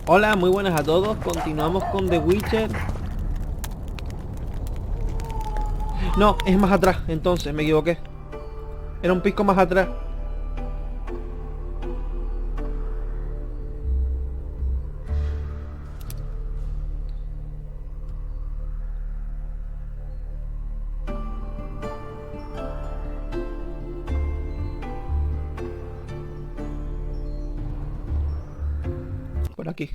Hola, muy buenas a todos. Continuamos con The Witcher. No, es más atrás, entonces, me equivoqué. Era un pisco más atrás. Por aquí.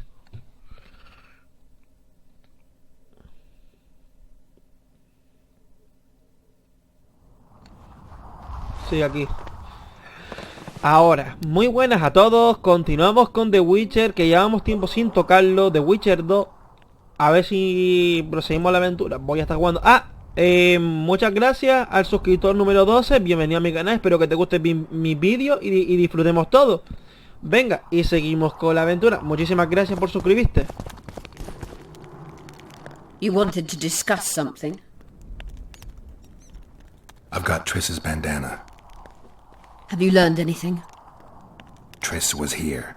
Sí, aquí. Ahora, muy buenas a todos. Continuamos con The Witcher, que llevamos tiempo sin tocarlo. The Witcher 2. A ver si proseguimos la aventura. Voy a estar jugando. Muchas gracias al suscriptor número 12. Bienvenido a mi canal. Espero que te guste mi vídeo y disfrutemos todo. Venga, y seguimos con la aventura. Muchísimas gracias por suscribirte. You wanted to discuss something? I've got Triss's bandana. Have you learned anything? Triss was here.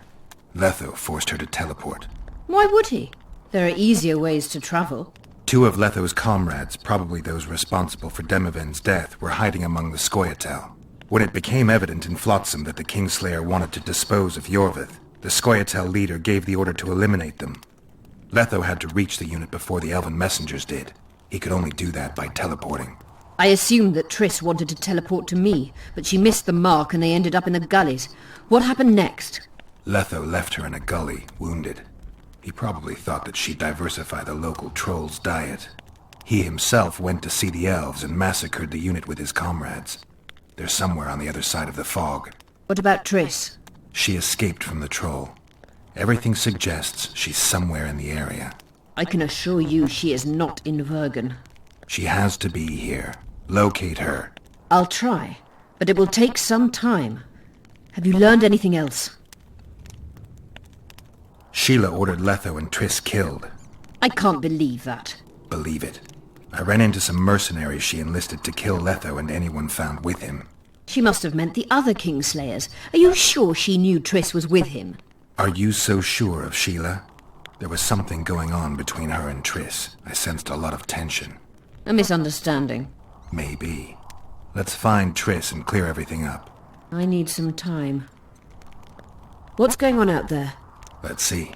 Letho forced her to teleport. Why would he? There are easier ways to travel. Two of Letho's comrades, probably those responsible for Demoven's death, were hiding among the Scoia'tael. When it became evident in Flotsam that the Kingslayer wanted to dispose of Yorvith, the Scoia'tael leader gave the order to eliminate them. Letho had to reach the unit before the Elven messengers did. He could only do that by teleporting. I assumed that Triss wanted to teleport to me, but she missed the mark and they ended up in the gullies. What happened next? Letho left her in a gully, wounded. He probably thought that she'd diversify the local trolls' diet. He himself went to see the elves and massacred the unit with his comrades. They're somewhere on the other side of the fog. What about Triss? She escaped from the troll. Everything suggests she's somewhere in the area. I can assure you she is not in Vergen. She has to be here. Locate her. I'll try, but it will take some time. Have you learned anything else? Sheila ordered Letho and Triss killed. I can't believe that. Believe it. I ran into some mercenaries she enlisted to kill Letho and anyone found with him. She must have meant the other Kingslayers. Are you sure she knew Triss was with him? Are you so sure of Sheila? There was something going on between her and Triss. I sensed a lot of tension. A misunderstanding. Maybe. Let's find Triss and clear everything up. I need some time. What's going on out there? Let's see.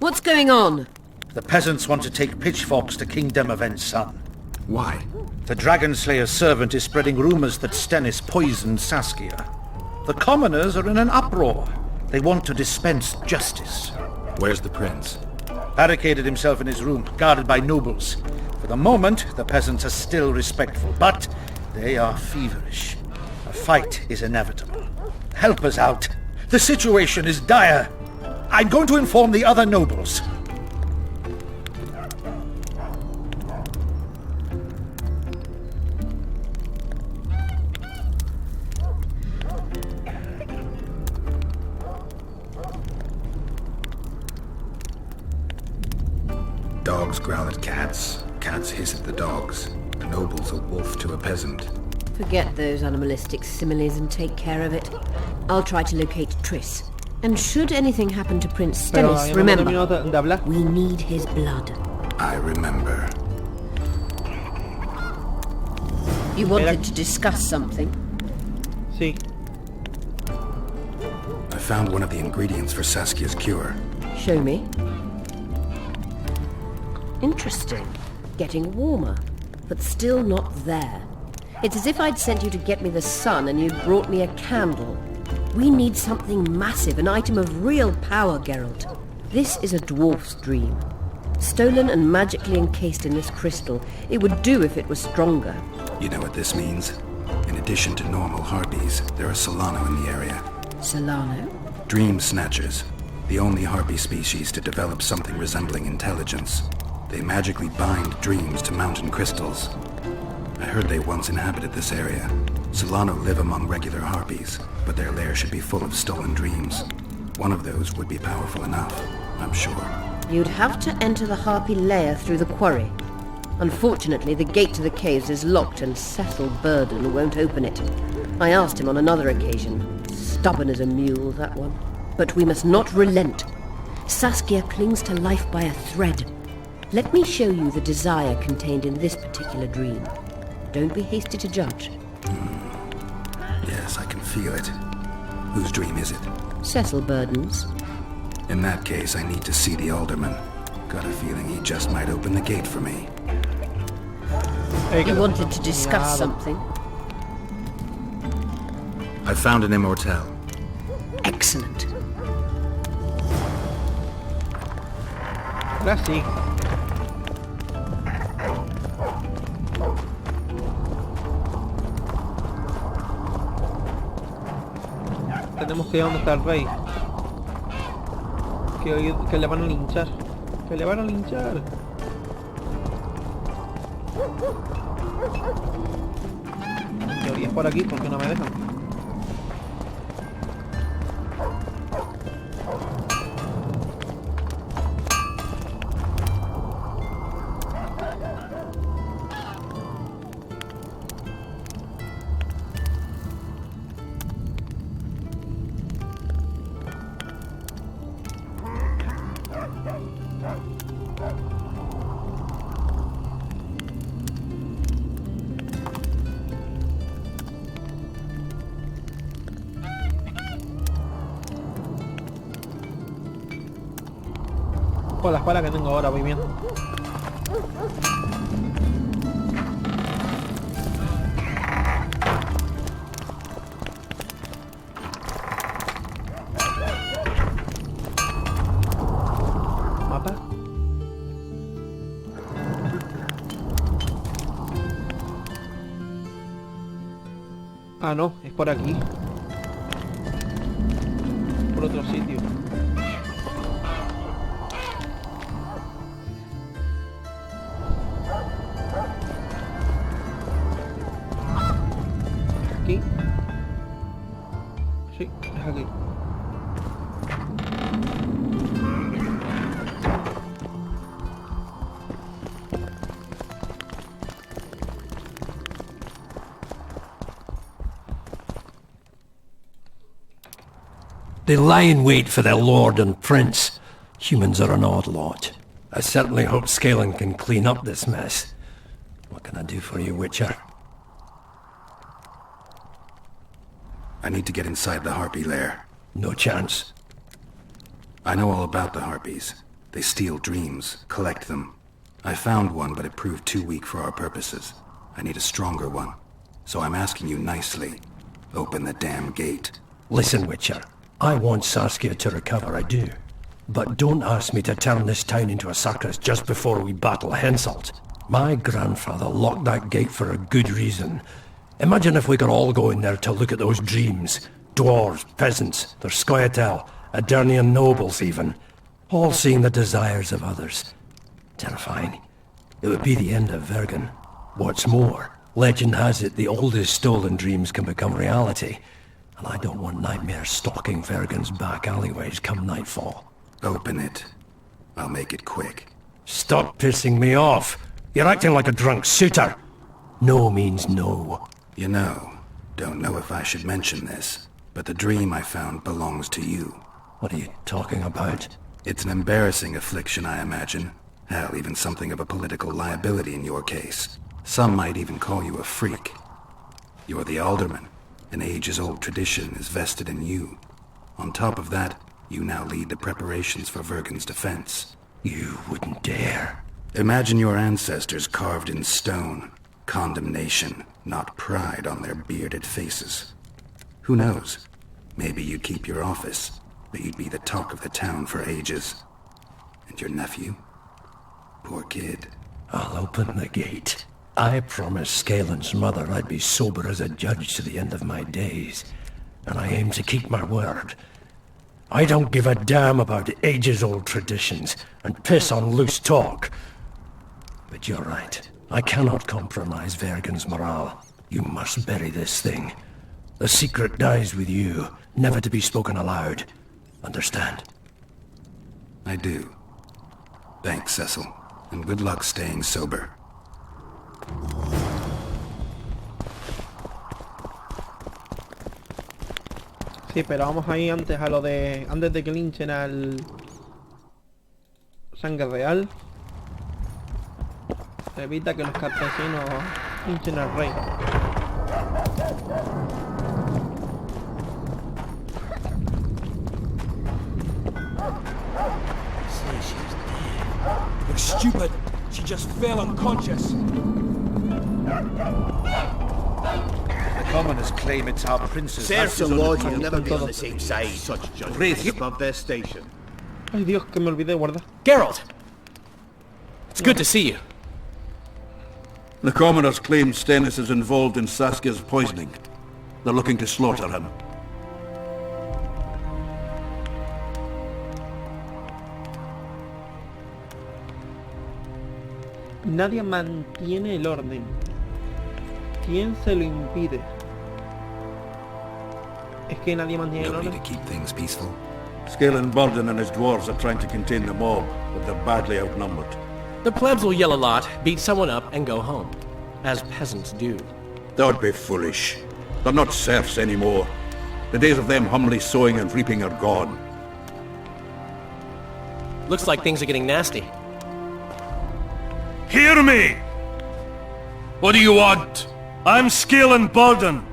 What's going on? The peasants want to take pitchforks to King Demoven's son. Why? The Dragon Slayer's servant is spreading rumors that Stennis poisoned Saskia. The commoners are in an uproar. They want to dispense justice. Where's the prince? Barricaded himself in his room, guarded by nobles. For the moment, the peasants are still respectful, but they are feverish. A fight is inevitable. Help us out. The situation is dire. I'm going to inform the other nobles. Dogs growl at cats, cats hiss at the dogs. A noble's a wolf to a peasant. Forget those animalistic similes and take care of it. I'll try to locate Triss. And should anything happen to Prince Pero Stennis, habíamos remember, terminado de hablar. we need his blood. I remember. You wanted to discuss something? Sí. I found one of the ingredients for Saskia's cure. Show me. Interesting. Getting warmer, but still not there. It's as if I'd sent you to get me the sun and you'd brought me a candle. We need something massive, an item of real power, Geralt. This is a dwarf's dream. Stolen and magically encased in this crystal. It would do if it was stronger. You know what this means? In addition to normal harpies, there are Solano in the area. Solano? Dream snatchers. The only harpy species to develop something resembling intelligence. They magically bind dreams to mountain crystals. I heard they once inhabited this area. Solano live among regular harpies, but their lair should be full of stolen dreams. One of those would be powerful enough, I'm sure. You'd have to enter the harpy lair through the quarry. Unfortunately, the gate to the caves is locked and Cecil Burden won't open it. I asked him on another occasion. Stubborn as a mule, that one. But we must not relent. Saskia clings to life by a thread. Let me show you the desire contained in this particular dream. Don't be hasty to judge. Yes, I can feel it. Whose dream is it? Cecil Burden's. In that case, I need to see the alderman. Got a feeling he just might open the gate for me. You wanted to discuss something? I found an immortelle. Excellent. Ahora sí. Tenemos que ir a donde está el rey. Que le van a linchar. Que le van a linchar. En teoría es por aquí porque no me dejan. Con la espada que tengo ahora voy bien. Mapa. Ah, no, es por aquí. Por otro sitio. Aquí. Sí, es aquí. They lie in wait for their lord and prince. Humans are an odd lot. I certainly hope Scalen can clean up this mess. What can I do for you, Witcher? I need to get inside the harpy lair. No chance. I know all about the harpies. They steal dreams, collect them. I found one, but it proved too weak for our purposes. I need a stronger one. So I'm asking you nicely, open the damn gate. Listen, Witcher. I want Saskia to recover, I do. But don't ask me to turn this town into a circus just before we battle Henselt. My grandfather locked that gate for a good reason. Imagine if we could all go in there to look at those dreams. Dwarves, peasants, their scoia'tael, Adernian nobles even. All seeing the desires of others. Terrifying. It would be the end of Vergen. What's more, legend has it the oldest stolen dreams can become reality. And I don't want nightmares stalking Vergen's back alleyways come nightfall. Open it. I'll make it quick. Stop pissing me off. You're acting like a drunk suitor. No means no. You know, don't know if I should mention this, but the dream I found belongs to you. What are you talking about? It's an embarrassing affliction, I imagine. Hell, even something of a political liability in your case. Some might even call you a freak. You're the alderman. An ages-old tradition is vested in you. On top of that, you now lead the preparations for Vergen's defense. You wouldn't dare. Imagine your ancestors carved in stone. Condemnation, not pride on their bearded faces. Who knows? Maybe you'd keep your office, but you'd be the talk of the town for ages. And your nephew? Poor kid. I'll open the gate. I promised Scalen's mother I'd be sober as a judge to the end of my days, and I aim to keep my word. I don't give a damn about ages-old traditions and piss on loose talk. But you're right. I cannot compromise Vergen's morale. You must bury this thing. The secret dies with you, never to be spoken aloud. Understand? I do. Thanks, Cecil, and good luck staying sober. Sí, pero vamos ahí antes a lo de... Antes de que linchen al... Sangre Real. Evita que los campesinos linchen al rey. You're stupid. She just fell unconscious. The commoners claim it's our princess. Serfs and lords will never be on the same side. Such judgments above their station. Ay Dios, que me olvidé de guardar. Geralt! It's good to see you. The commoners claim Stennis is involved in Saskia's poisoning. They're looking to slaughter him. Nadie mantiene el orden. ¿Quién se lo impide? Es que nadie mantiene el Nobody orden. to keep things peaceful. Scalen Burden and his dwarves are trying to contain the mob, but they're badly outnumbered. The plebs will yell a lot, beat someone up, and go home. As peasants do. That would be foolish. They're not serfs anymore. The days of them humbly sowing and reaping are gone. Looks like things are getting nasty. Hear me! What do you want? I'm Scalen Burden.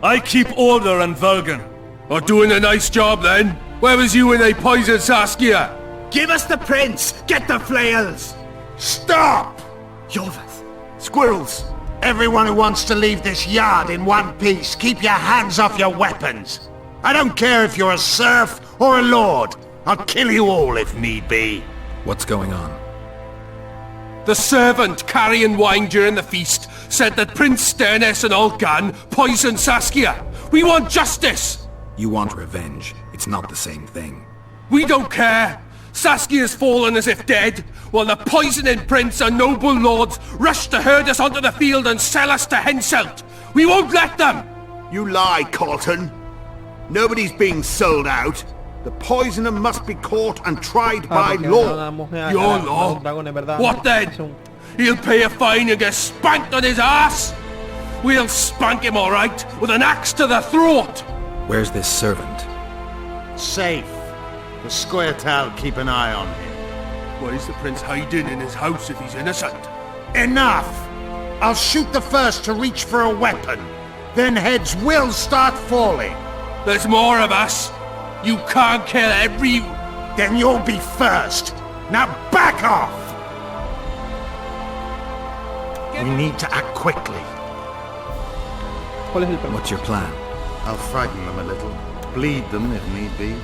I keep order in Vergen. Or doing a nice job then? Where was you when they poisoned Saskia? Give us the prince! Get the flails! Stop! Yorvith! Squirrels! Everyone who wants to leave this yard in one piece, keep your hands off your weapons! I don't care if you're a serf or a lord. I'll kill you all if need be. What's going on? The servant carrying wine during the feast said that Prince Stennis and Olgan poisoned Saskia. We want justice! You want revenge. It's not the same thing. We don't care. Saskia's fallen as if dead, while the poisoning prince and noble lords rush to herd us onto the field and sell us to Henselt. We won't let them! You lie, Colton. Nobody's being sold out. The poisoner must be caught and tried by law. Your law? What then? He'll pay a fine and get spanked on his ass? We'll spank him all right, with an axe to the throat! Where's this servant? Safe. The Squirtal keep an eye on him. Why is the prince hiding in his house if he's innocent? Enough! I'll shoot the first to reach for a weapon. Then heads will start falling. There's more of us. You can't kill every... Then you'll be first. Now back off! We need to act quickly. ¿Cuál es el plan? What's your plan? I'll frighten them a little. Bleed them if need be.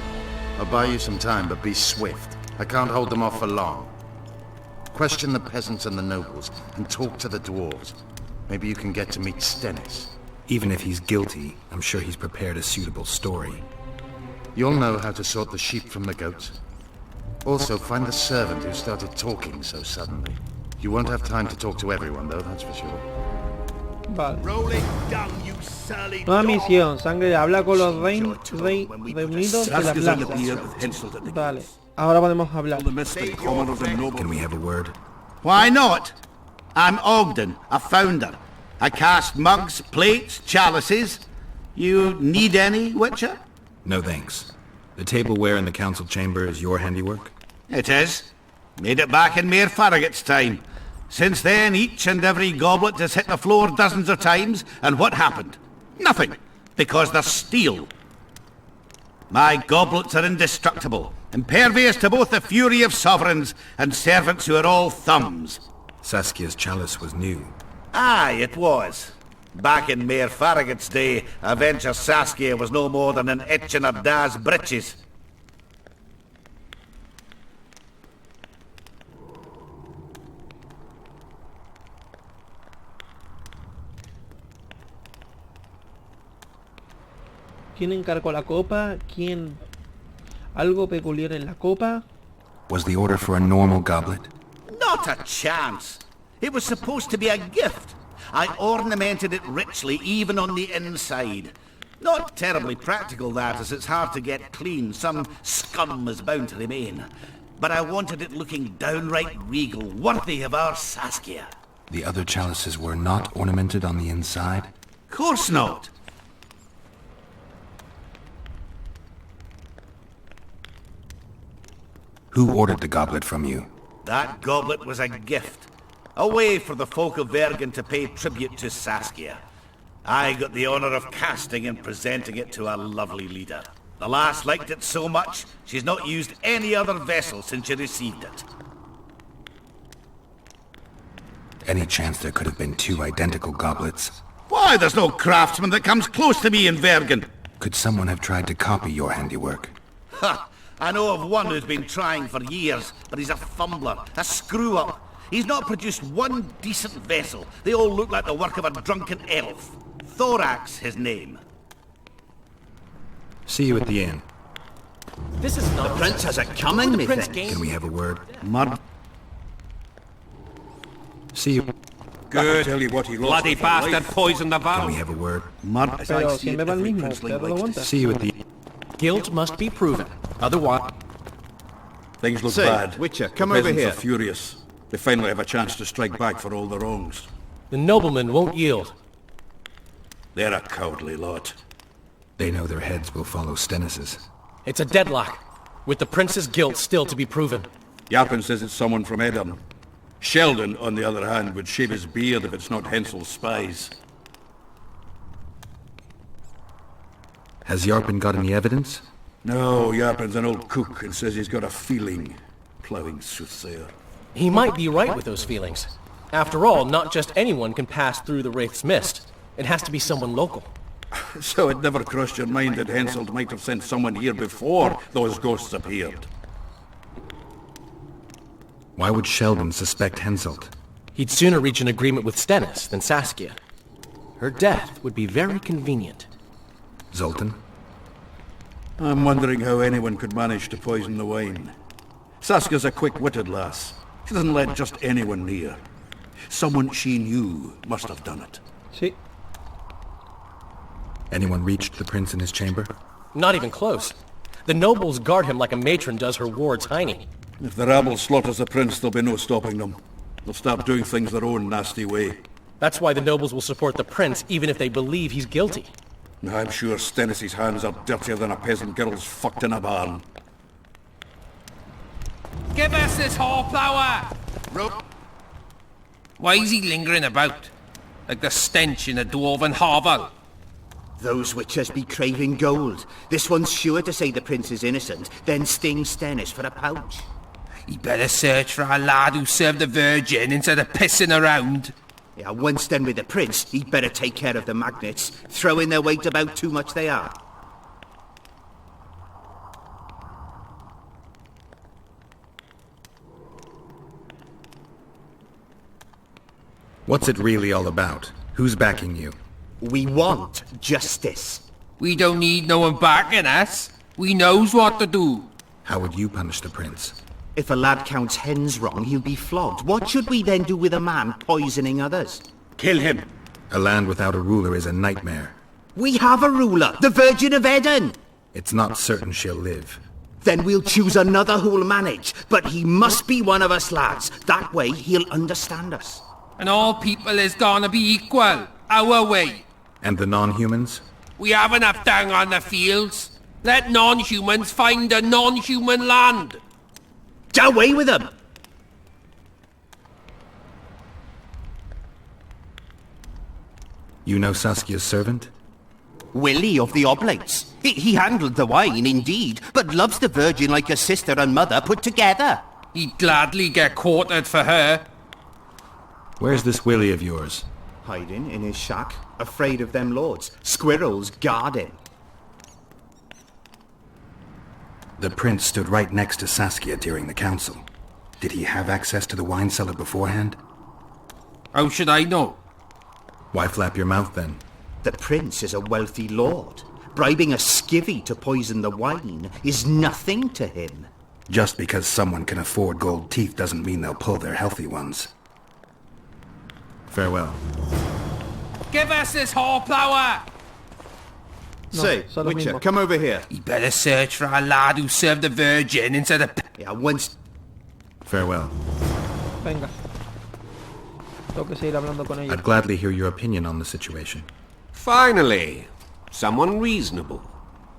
I'll buy you some time, but be swift. I can't hold them off for long. Question the peasants and the nobles, and talk to the dwarves. Maybe you can get to meet Stennis. Even if he's guilty, I'm sure he's prepared a suitable story. You'll know how to sort the sheep from the goats. Also, find the servant who started talking so suddenly. You won't have time to talk to everyone, though, that's for sure. Vale. Rolling down, you surly Nueva dog. misión. Sangre. Habla con los reunidos de la Saskia's on the pier plaza. with Henselt at the Vale. gates. Ahora podemos hablar. All the mystic commoners and nobles. Can we have a word? Why not? I'm Ogden, a founder. I cast mugs, plates, chalices. You need any, Witcher? No thanks. The tableware in the council chamber is your handiwork? It is. Made it back in Mayor Farragut's time. Since then, each and every goblet has hit the floor dozens of times, and what happened? Nothing, because they're steel. My goblets are indestructible, impervious to both the fury of sovereigns and servants who are all thumbs. Saskia's chalice was new. Aye, it was. Back in Mayor Farragut's day, a venture Saskia was no more than an itch in her da's breeches. ¿Quién encargó la copa? ¿Quién? ¿Algo peculiar en la copa? Was the order for a normal goblet? Not a chance. It was supposed to be a gift. I ornamented it richly, even on the inside. Not terribly practical, that, as it's hard to get clean. Some scum is bound to remain. But I wanted it looking downright regal, worthy of our Saskia. The other chalices were not ornamented on the inside? Course not. Who ordered the goblet from you? That goblet was a gift. A way for the folk of Vergen to pay tribute to Saskia. I got the honor of casting and presenting it to our lovely leader. The lass liked it so much, she's not used any other vessel since she received it. Any chance there could have been two identical goblets? Why, there's no craftsman that comes close to me in Vergen. Could someone have tried to copy your handiwork? Ha! I know of one who's been trying for years, but he's a fumbler, a screw-up. He's not produced one decent vessel. They all look like the work of a drunken elf. Thorax, his name. See you at the inn. This is not... The prince has it coming, the me prince thinks. game. Can we have a word? Mud. See you. Good. Tell you what he lost. Bloody bastard poisoned the Can we valve. have a word? Mud. As I Pero see it, siempre va el every mismo. princeling Pero lo likes aguanta. to See you at the... Guilt must be proven. Otherwise... Things look Say, bad. Witcher, come the over peasants here. are furious. They finally have a chance to strike back for all the wrongs. The noblemen won't yield. They're a cowardly lot. They know their heads will follow Stennis's. It's a deadlock, with the prince's guilt still to be proven. Yarpin says it's someone from Edom. Sheldon, on the other hand, would shave his beard if it's not Hensel's spies. Has Yarpin got any evidence? No, Yarpin's an old cook and says he's got a feeling. Ploughing soothsayer. He might be right with those feelings. After all, not just anyone can pass through the Wraith's mist. It has to be someone local. So it never crossed your mind that Henselt might have sent someone here before those ghosts appeared. Why would Sheldon suspect Henselt? He'd sooner reach an agreement with Stennis than Saskia. Her death would be very convenient. Zoltan? I'm wondering how anyone could manage to poison the wine. Saskia's a quick-witted lass. She doesn't let just anyone near. Someone she knew must have done it. Sí. Anyone reached the prince in his chamber? Not even close. The nobles guard him like a matron does her ward's hiney. If the rabble slaughters the prince, there'll be no stopping them. They'll start doing things their own nasty way. That's why the nobles will support the prince even if they believe he's guilty. I'm sure Stennis' hands are dirtier than a peasant girl's fucked in a barn. Give us this horsepower! Rope. Why is he lingering about? Like the stench in a dwarven hovel. Those witches be craving gold. This one's sure to say the prince is innocent, then sting Stennis for a pouch. He better search for a lad who served the Virgin instead of pissing around. Yeah, once done with the prince, he'd better take care of the magnets, throwing their weight about too much they are. What's it really all about? Who's backing you? We want justice. We don't need no one backing us. We knows what to do. How would you punish the prince? If a lad counts hens wrong, he'll be flogged. What should we then do with a man poisoning others? Kill him. A land without a ruler is a nightmare. We have a ruler, the Virgin of Eden. It's not certain she'll live. Then we'll choose another who'll manage, but he must be one of us lads. That way he'll understand us. And all people is gonna be equal, our way. And the non-humans? We have enough down on the fields. Let non-humans find a non-human land. Away with them! You know Saskia's servant? Willie of the Oblates. He handled the wine, indeed, but loves the Virgin like a sister and mother put together. He'd gladly get quartered for her. Where's this Willie of yours? Hiding in his shack, afraid of them lords. Squirrels guard him. The prince stood right next to Saskia during the council. Did he have access to the wine cellar beforehand? How should I know? Why flap your mouth then? The prince is a wealthy lord. Bribing a skivvy to poison the wine is nothing to him. Just because someone can afford gold teeth doesn't mean they'll pull their healthy ones. Farewell. Give us this horsepower! Say, Witcher, come over here. You better search for a lad who served the Virgin instead of... Yeah, once... Farewell. Venga. Tengo que seguir hablando con ella. I'd gladly hear your opinion on the situation. Finally! Someone reasonable.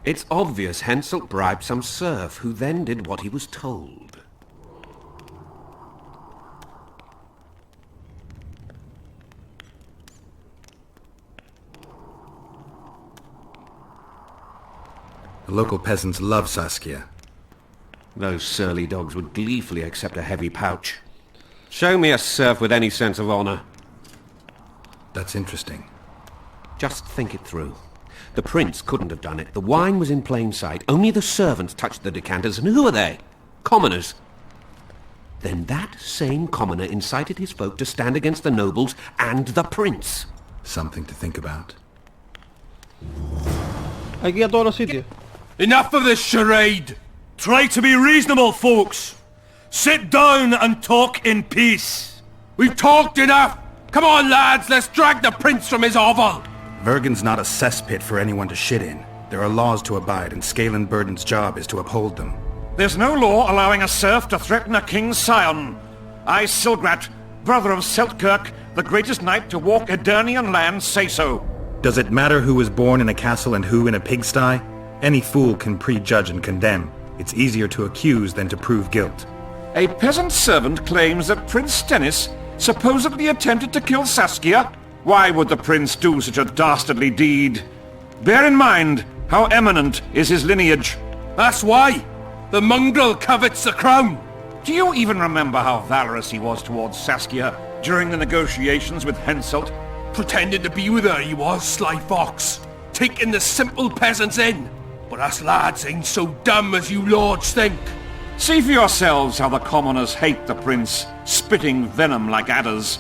It's obvious Henselt bribed some serf who then did what he was told. The local peasants love Saskia. Those surly dogs would gleefully accept a heavy pouch. Show me a serf with any sense of honor. That's interesting. Just think it through. The prince couldn't have done it. The wine was in plain sight. Only the servants touched the decanters, and who are they? Commoners. Then that same commoner incited his folk to stand against the nobles and the prince. Something to think about. Hay que ir a todos los sitios. Enough of this charade! Try to be reasonable, folks. Sit down and talk in peace. We've talked enough! Come on, lads, let's drag the prince from his hovel! Vergen's not a cesspit for anyone to shit in. There are laws to abide, and Scalen Burden's job is to uphold them. There's no law allowing a serf to threaten a king's scion. I, Silgrat, brother of Seltkirk, the greatest knight to walk Edirnian land, say so. Does it matter who was born in a castle and who in a pigsty? Any fool can prejudge and condemn. It's easier to accuse than to prove guilt. A peasant servant claims that Prince Stennis supposedly attempted to kill Saskia. Why would the prince do such a dastardly deed? Bear in mind how eminent is his lineage. That's why! The mongrel covets the crown! Do you even remember how valorous he was towards Saskia during the negotiations with Henselt? Pretending to be with her he was, sly fox. Taking the simple peasants in. But us lads ain't so dumb as you lords think. See for yourselves how the commoners hate the prince, spitting venom like adders.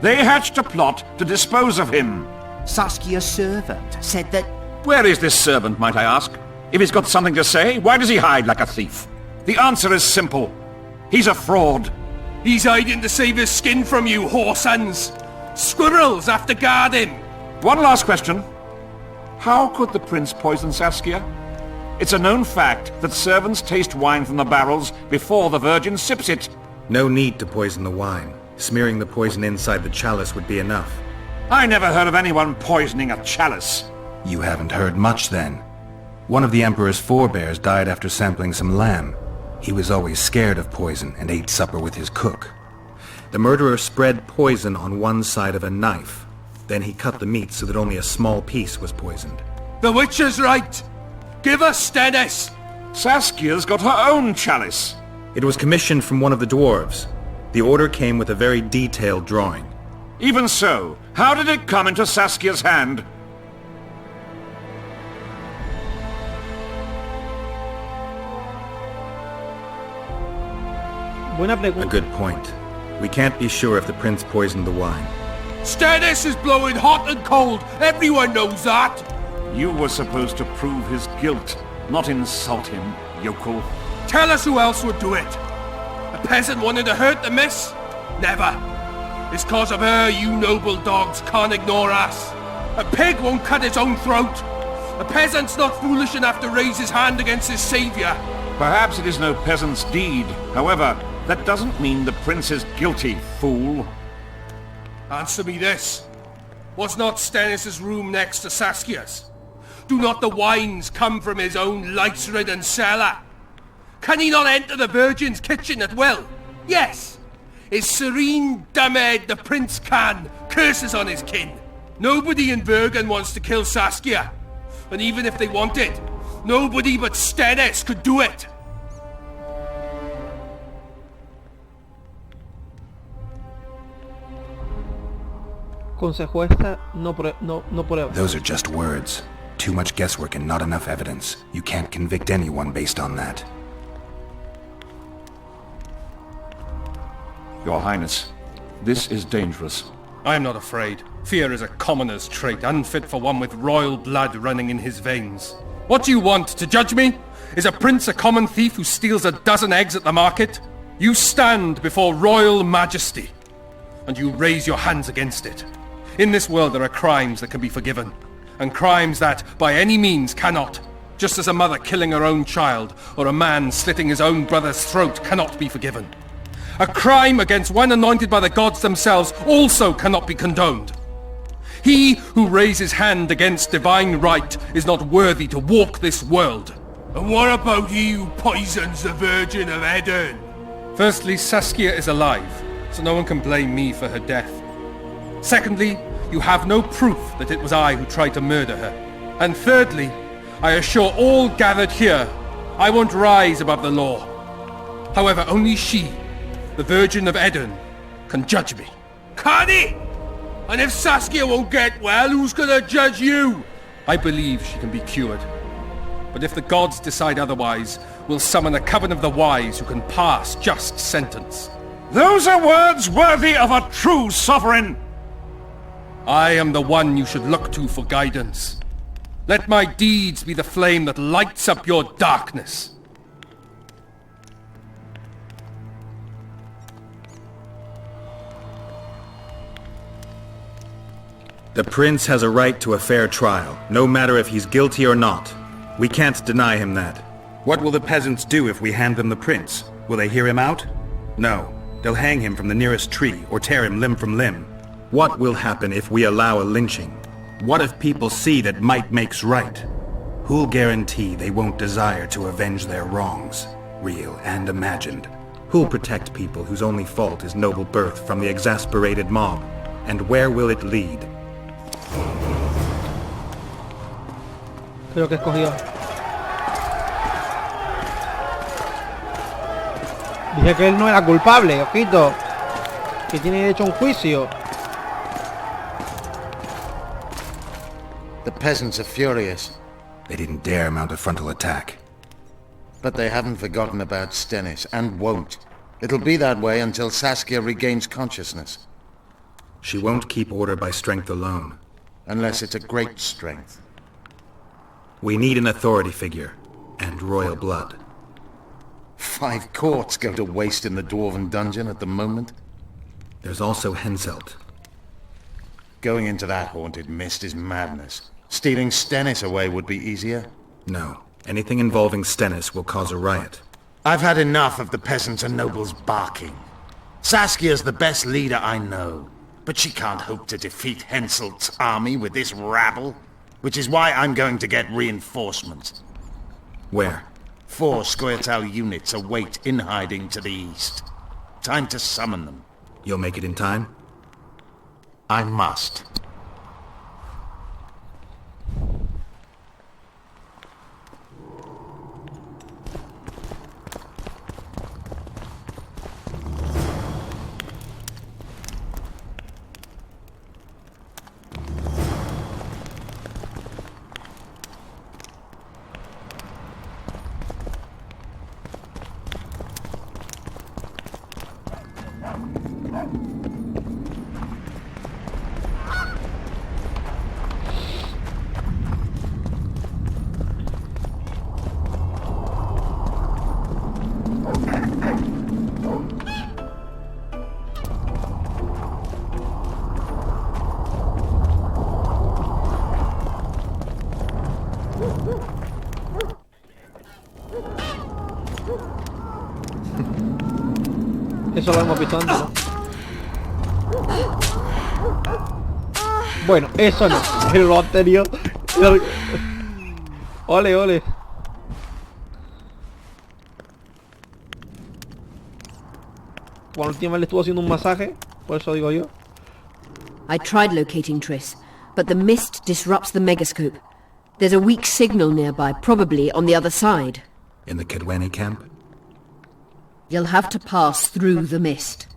They hatched a plot to dispose of him. Saskia's servant said that... Where is this servant, might I ask? If he's got something to say, why does he hide like a thief? The answer is simple. He's a fraud. He's hiding to save his skin from you, whoresons. Squirrels have to guard him. One last question. How could the prince poison Saskia? It's a known fact that servants taste wine from the barrels before the Virgin sips it. No need to poison the wine. Smearing the poison inside the chalice would be enough. I never heard of anyone poisoning a chalice. You haven't heard much then. One of the Emperor's forebears died after sampling some lamb. He was always scared of poison and ate supper with his cook. The murderer spread poison on one side of a knife. Then he cut the meat so that only a small piece was poisoned. The Witcher's right! Give us Stennis! Saskia's got her own chalice. It was commissioned from one of the dwarves. The order came with a very detailed drawing. Even so, how did it come into Saskia's hand? Buena pregunta. A good point. We can't be sure if the prince poisoned the wine. Stennis is blowing hot and cold. Everyone knows that. You were supposed to prove his guilt, not insult him, yokel. Tell us who else would do it. A peasant wanting to hurt the miss? Never. It's cause of her you noble dogs can't ignore us. A pig won't cut its own throat. A peasant's not foolish enough to raise his hand against his savior. Perhaps it is no peasant's deed. However, that doesn't mean the prince is guilty, fool. Answer me this. Was not Stennis' room next to Saskia's? Do not the wines come from his own lice-ridden cellar? Can he not enter the Virgin's kitchen at will? Yes. His serene dumbhead the prince can, curses on his kin. Nobody in Bergen wants to kill Saskia. And even if they wanted, nobody but Stennis could do it. Consejo esta no prueba. Those are just words. Too much guesswork and not enough evidence. You can't convict anyone based on that. Your Highness, this is dangerous. I am not afraid. Fear is a commoner's trait, unfit for one with royal blood running in his veins. What do you want, to judge me? Is a prince a common thief who steals a dozen eggs at the market? You stand before royal majesty, and you raise your hands against it. In this world there are crimes that can be forgiven, and crimes that, by any means, cannot. Just as a mother killing her own child, or a man slitting his own brother's throat cannot be forgiven. A crime against one anointed by the gods themselves also cannot be condoned. He who raises hand against divine right is not worthy to walk this world. And what about he who poisons the Virgin of Edern? Firstly, Saskia is alive, so no one can blame me for her death. Secondly, you have no proof that it was I who tried to murder her. And thirdly, I assure all gathered here, I won't rise above the law. However, only she, the Virgin of Edern, can judge me. Can he? And if Saskia won't get well, who's gonna judge you? I believe she can be cured. But if the gods decide otherwise, we'll summon a coven of the wise who can pass just sentence. Those are words worthy of a true sovereign! I am the one you should look to for guidance. Let my deeds be the flame that lights up your darkness. The prince has a right to a fair trial, no matter if he's guilty or not. We can't deny him that. What will the peasants do if we hand them the prince? Will they hear him out? No. They'll hang him from the nearest tree or tear him limb from limb. What will happen if we allow a lynching? What if people see that might makes right? Who'll guarantee they won't desire to avenge their wrongs, real and imagined? Who'll protect people whose only fault is noble birth from the exasperated mob? And where will it lead? Creo que escogió. Dije que él no era culpable, ojito. Que tiene derecho a un juicio. The peasants are furious. They didn't dare mount a frontal attack. But they haven't forgotten about Stennis, and won't. It'll be that way until Saskia regains consciousness. She won't keep order by strength alone. Unless it's a great strength. We need an authority figure, and royal blood. 5 courts go to waste in the Dwarven dungeon at the moment. There's also Henselt. Going into that haunted mist is madness. Stealing Stennis away would be easier. No. Anything involving Stennis will cause a riot. I've had enough of the peasants and nobles barking. Saskia's the best leader I know, but she can't hope to defeat Henselt's army with this rabble, which is why I'm going to get reinforcements. Where? 4 Scoia'tael units await in hiding to the east. Time to summon them. You'll make it in time? I must. Eso lo hemos visto antes, ¿no? Bueno, eso no. Pero lo anterior. Ole, ole. Por última le estuvo haciendo un masaje. Por eso digo yo. I tried locating Triss, but the mist disrupts the megascope. There's a weak signal nearby, probably on the other side. In the Kedweni camp? You'll have to pass through the mist.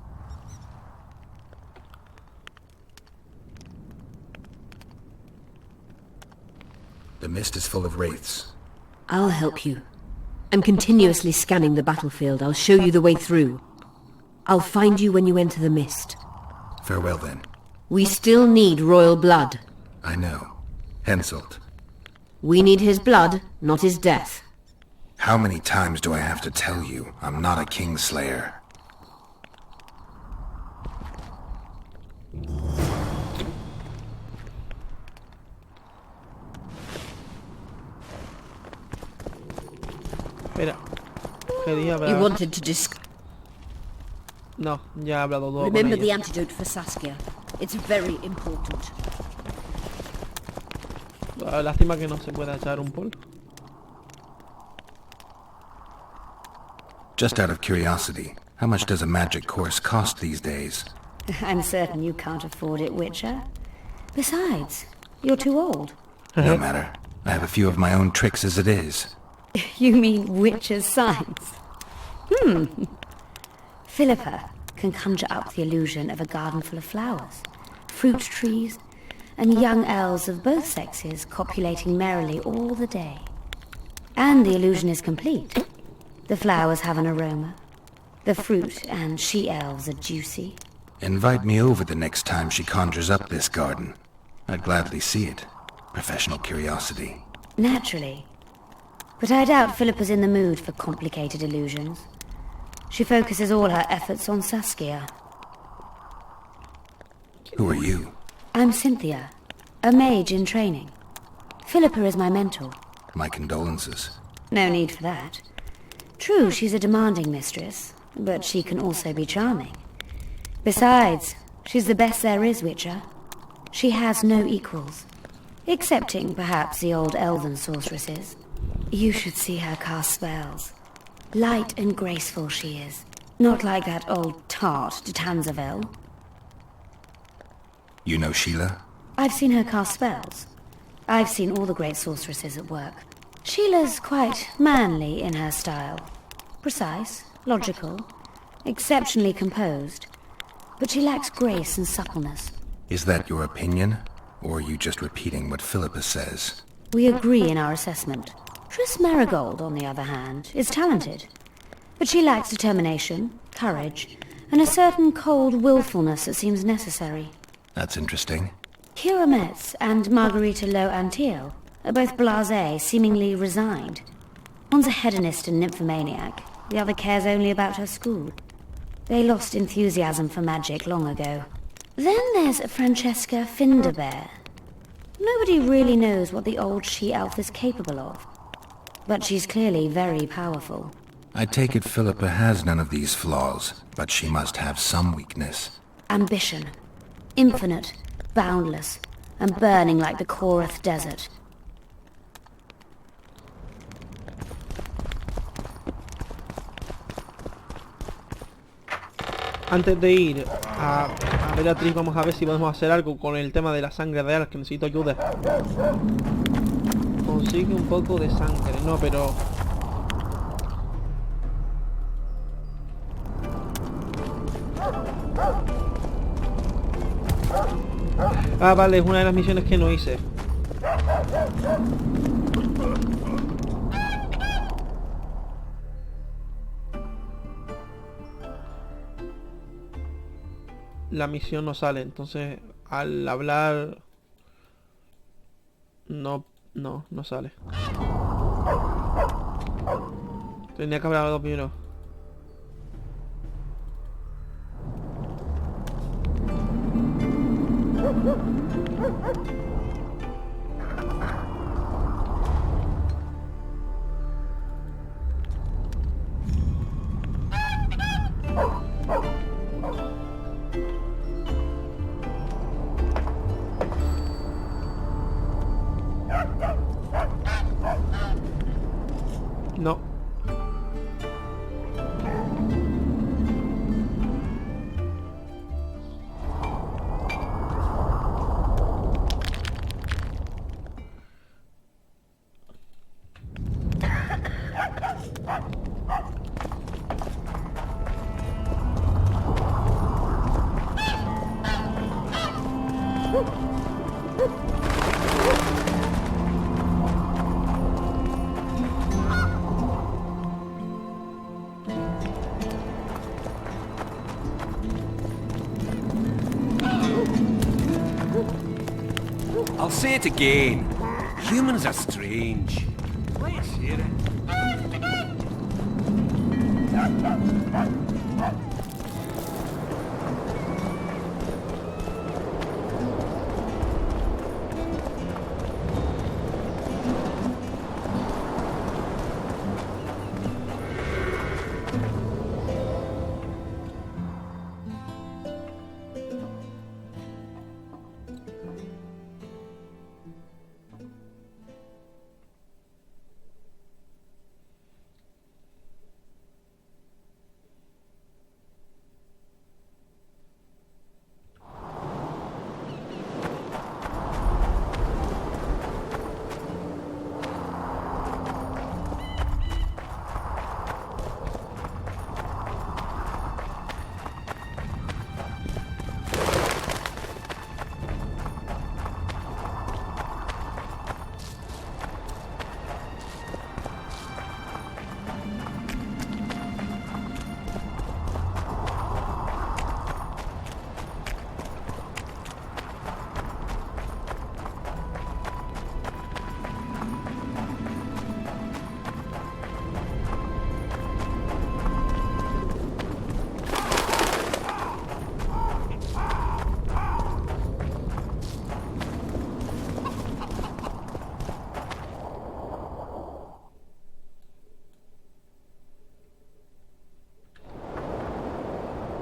The mist is full of wraiths. I'll help you. I'm continuously scanning the battlefield. I'll show you the way through. I'll find you when you enter the mist. Farewell, then. We still need royal blood. I know. Henselt. We need his blood, not his death. How many times do I have to tell you I'm not a Kingslayer? Espera. Quería hablar. You wanted to discuss. No, ya he hablado todo. Remember con the ella. antidote for Saskia. It's very important. Lástima que no se pueda echar un polvo. Just out of curiosity, how much does a magic course cost these days? I'm certain you can't afford it, Witcher. Besides, you're too old. No matter. I have a few of my own tricks as it is. You mean Witcher's signs? Philippa can conjure up the illusion of a garden full of flowers, fruit trees, and young elves of both sexes copulating merrily all the day. And the illusion is complete. The flowers have an aroma. The fruit and she-elves are juicy. Invite me over the next time she conjures up this garden. I'd gladly see it. Professional curiosity. Naturally. But I doubt Philippa's in the mood for complicated illusions. She focuses all her efforts on Saskia. Who are you? I'm Cynthia, a mage in training. Philippa is my mentor. My condolences. No need for that. True, she's a demanding mistress, but she can also be charming. Besides, she's the best there is, Witcher. She has no equals. Excepting, perhaps, the old elven sorceresses. You should see her cast spells. Light and graceful she is. Not like that old tart de Tanzaville. You know Sheila? I've seen her cast spells. I've seen all the great sorceresses at work. Sheila's quite manly in her style. Precise, logical, exceptionally composed. But she lacks grace and suppleness. Is that your opinion? Or are you just repeating what Philippa says? We agree in our assessment. Triss Marigold, on the other hand, is talented. But she lacks determination, courage, and a certain cold willfulness that seems necessary. That's interesting. Kira Metz and Margarita Lo Antiel are both blasé, seemingly resigned. One's a hedonist and nymphomaniac. The other cares only about her school. They lost enthusiasm for magic long ago. Then there's Francesca Finderbear. Nobody really knows what the old she-elf is capable of. But she's clearly very powerful. I take it Philippa has none of these flaws, but she must have some weakness. Ambition. Infinite, boundless, and burning like the Korath Desert. Antes de ir a Beatriz, vamos a ver si podemos hacer algo con el tema de la sangre real, que necesito ayuda. Consigue un poco de sangre, no, pero... Ah, vale, es una de las misiones que no hice. La misión no sale, entonces al hablar no sale. Tenía que haber hablado primero. No. I'll say it again. Humans are strange. Let's hear it.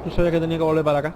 No sabía que tenía que volver para acá.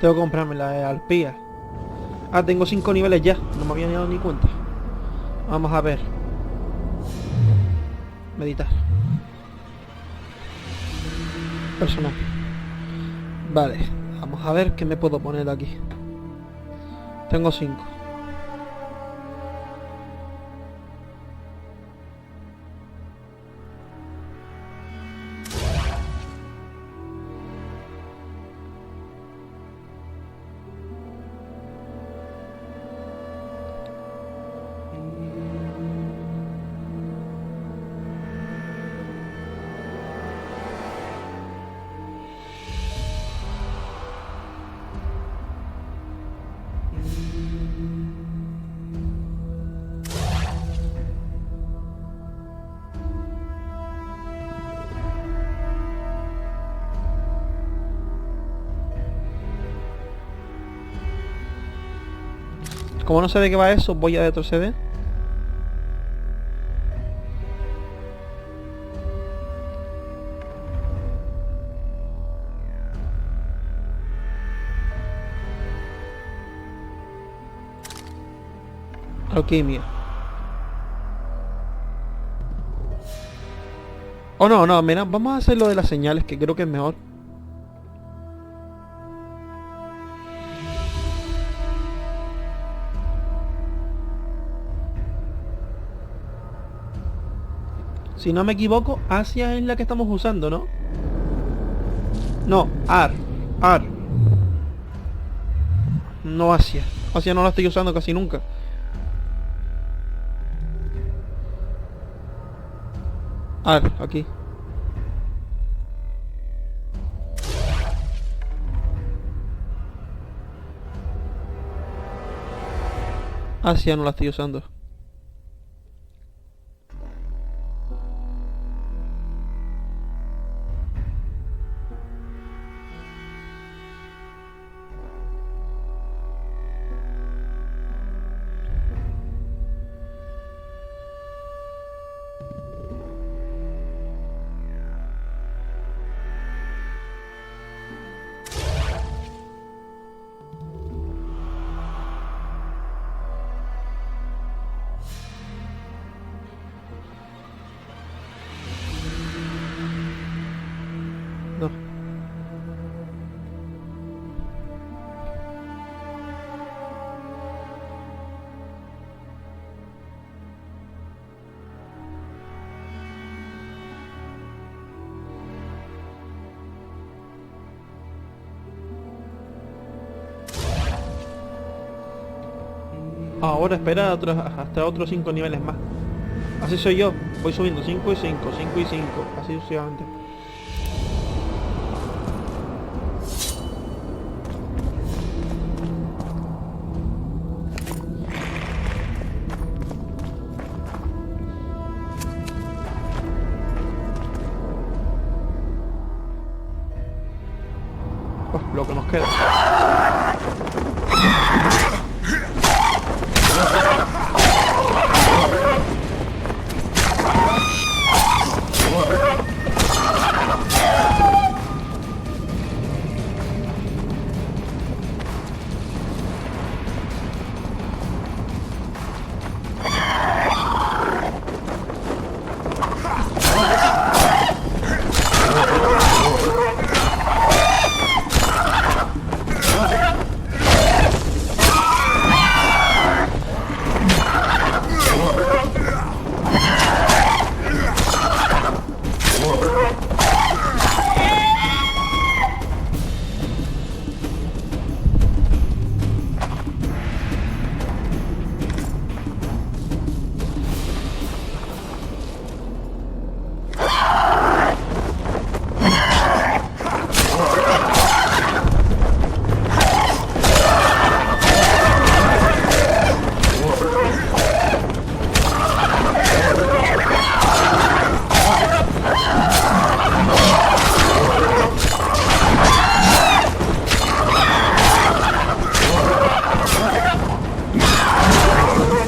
Tengo que comprarme la de arpías. Ah, tengo 5 niveles ya. No me había dado ni cuenta. Vamos a ver. Meditar. Personaje. Vale. Vamos a ver qué me puedo poner aquí. Tengo 5. Como no sé de qué va eso, voy a retroceder. Alquimia. Oh no, mira, vamos a hacer lo de las señales, que creo que es mejor. Si no me equivoco, Asia es la que estamos usando, ¿no? No, Ar. No Asia. Asia no la estoy usando casi nunca. Ar, aquí. Asia no la estoy usando. No. Ahora espera hasta otros 5 niveles más. Así soy yo. Voy subiendo 5 y 5, 5 y 5. Así sucesivamente. Lo que nos queda.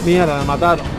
Mierda, me mataron.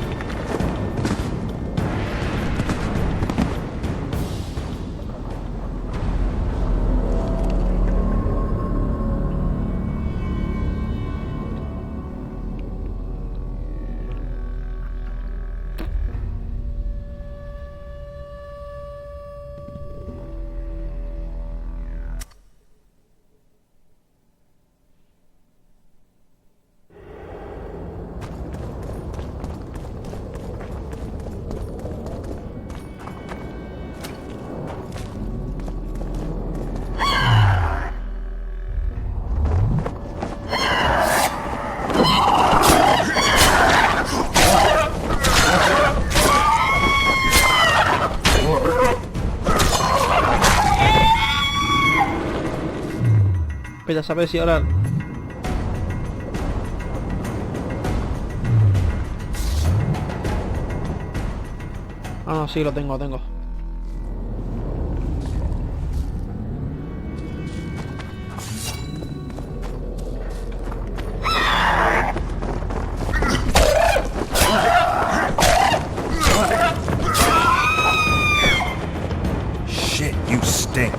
Voy a saber si ahora... Ah, no, sí, lo tengo. Shit, you stink.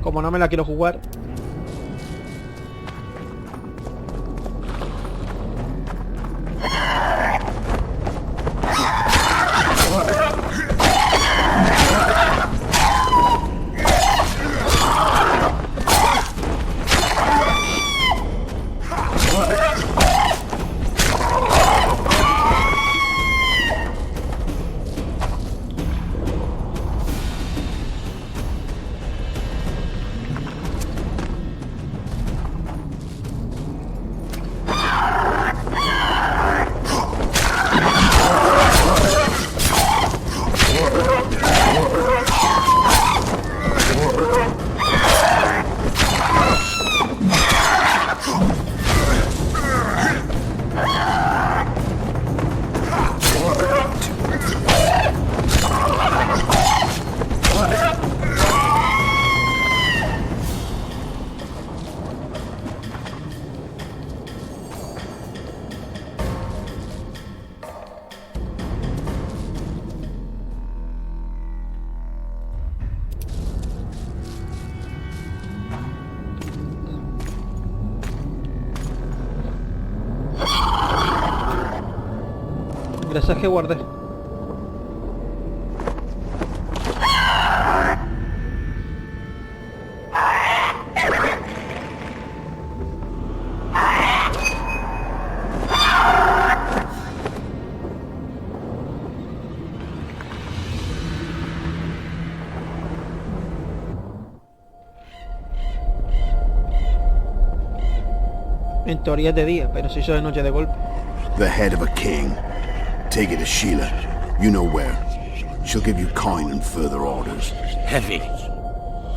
Como no me la quiero jugar. Gracias que guardé. En teoría es de día, pero si hizo de noche de golpe. The head of a king. Take it to Sheila. You know where. She'll give you coin and further orders. Heavy.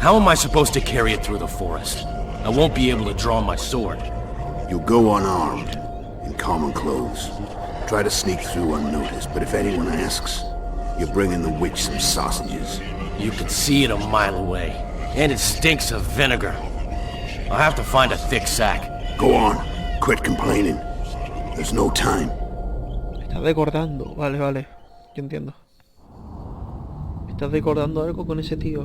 How am I supposed to carry it through the forest? I won't be able to draw my sword. You'll go unarmed, in common clothes. Try to sneak through unnoticed, but if anyone asks, you bring in the witch some sausages. You can see it a mile away, and it stinks of vinegar. I'll have to find a thick sack. Go on. Quit complaining. There's no time. Estás recordando. Vale, vale. Yo entiendo. Estás recordando algo con ese tío.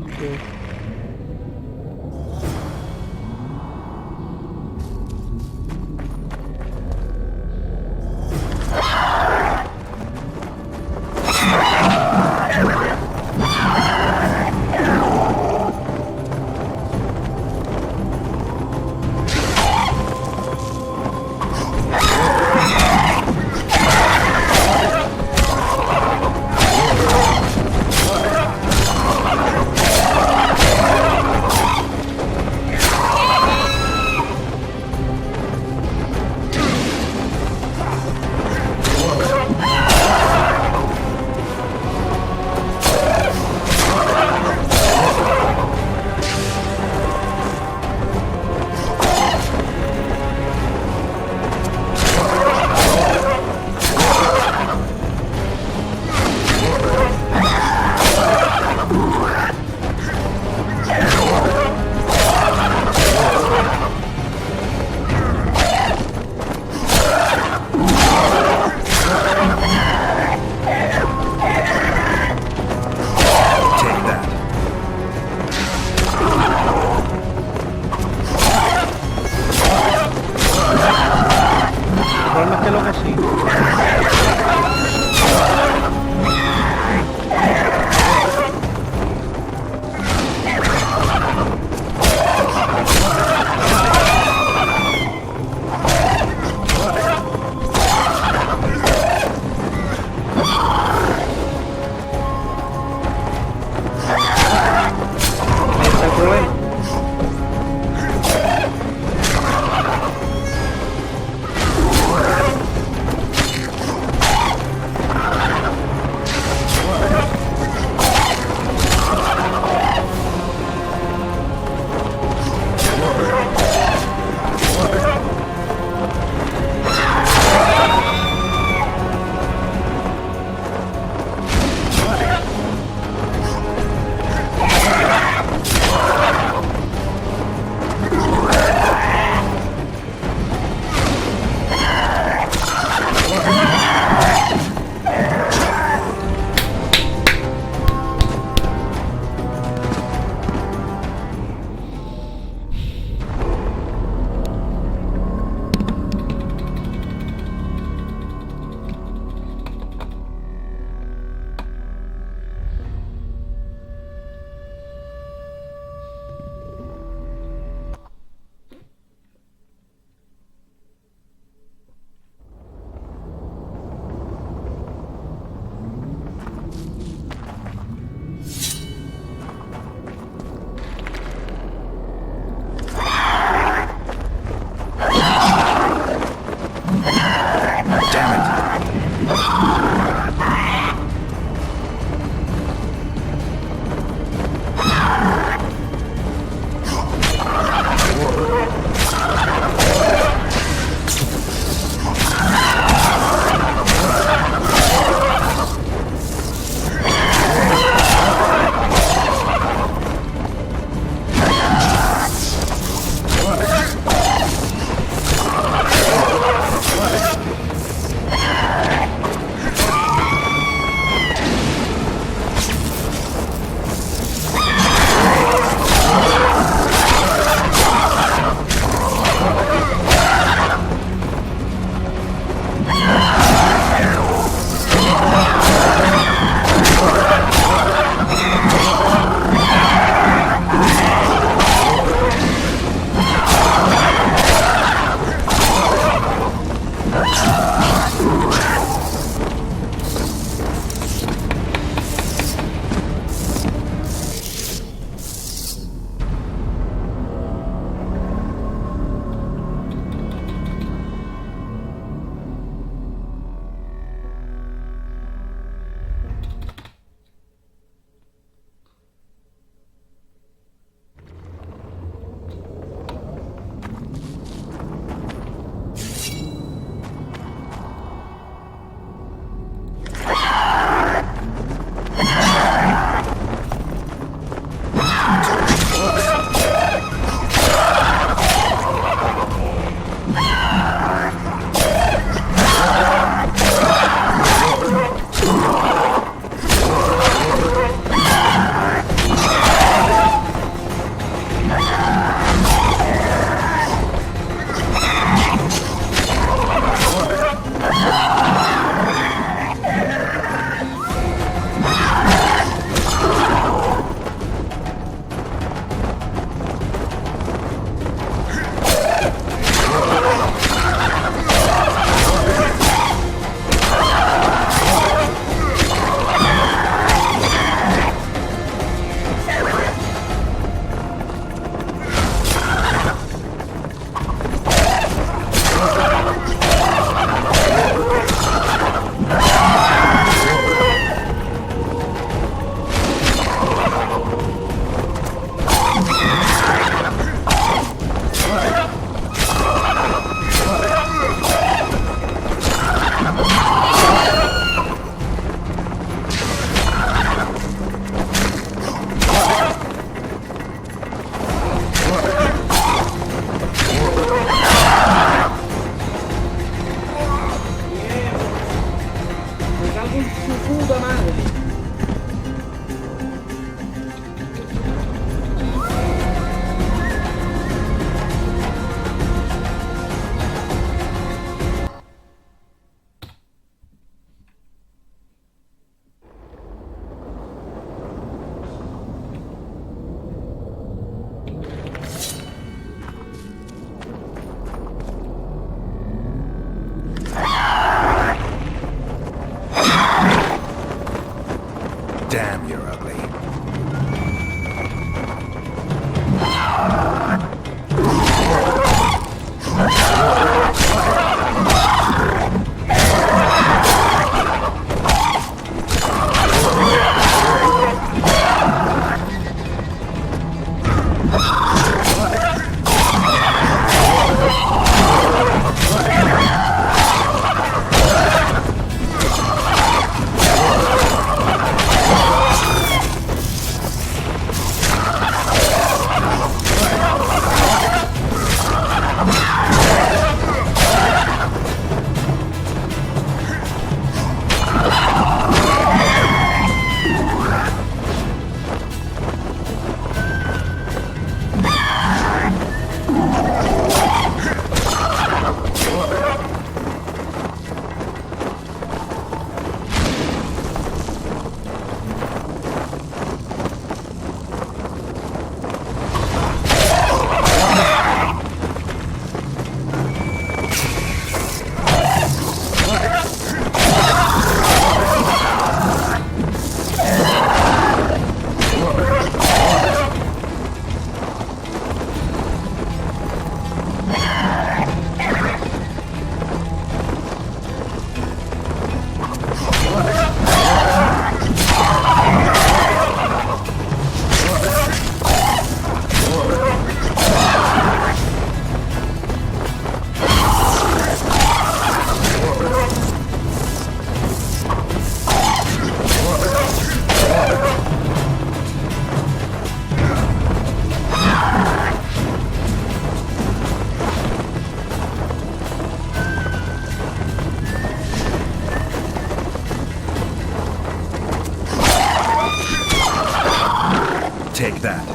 Take that.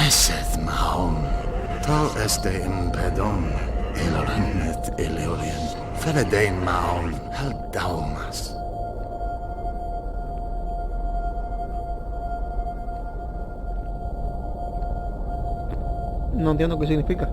Eseth Mahon, tal este impedon, elorenet eleolien, feredein Mahon, hel daumas. No entiendo qué significa.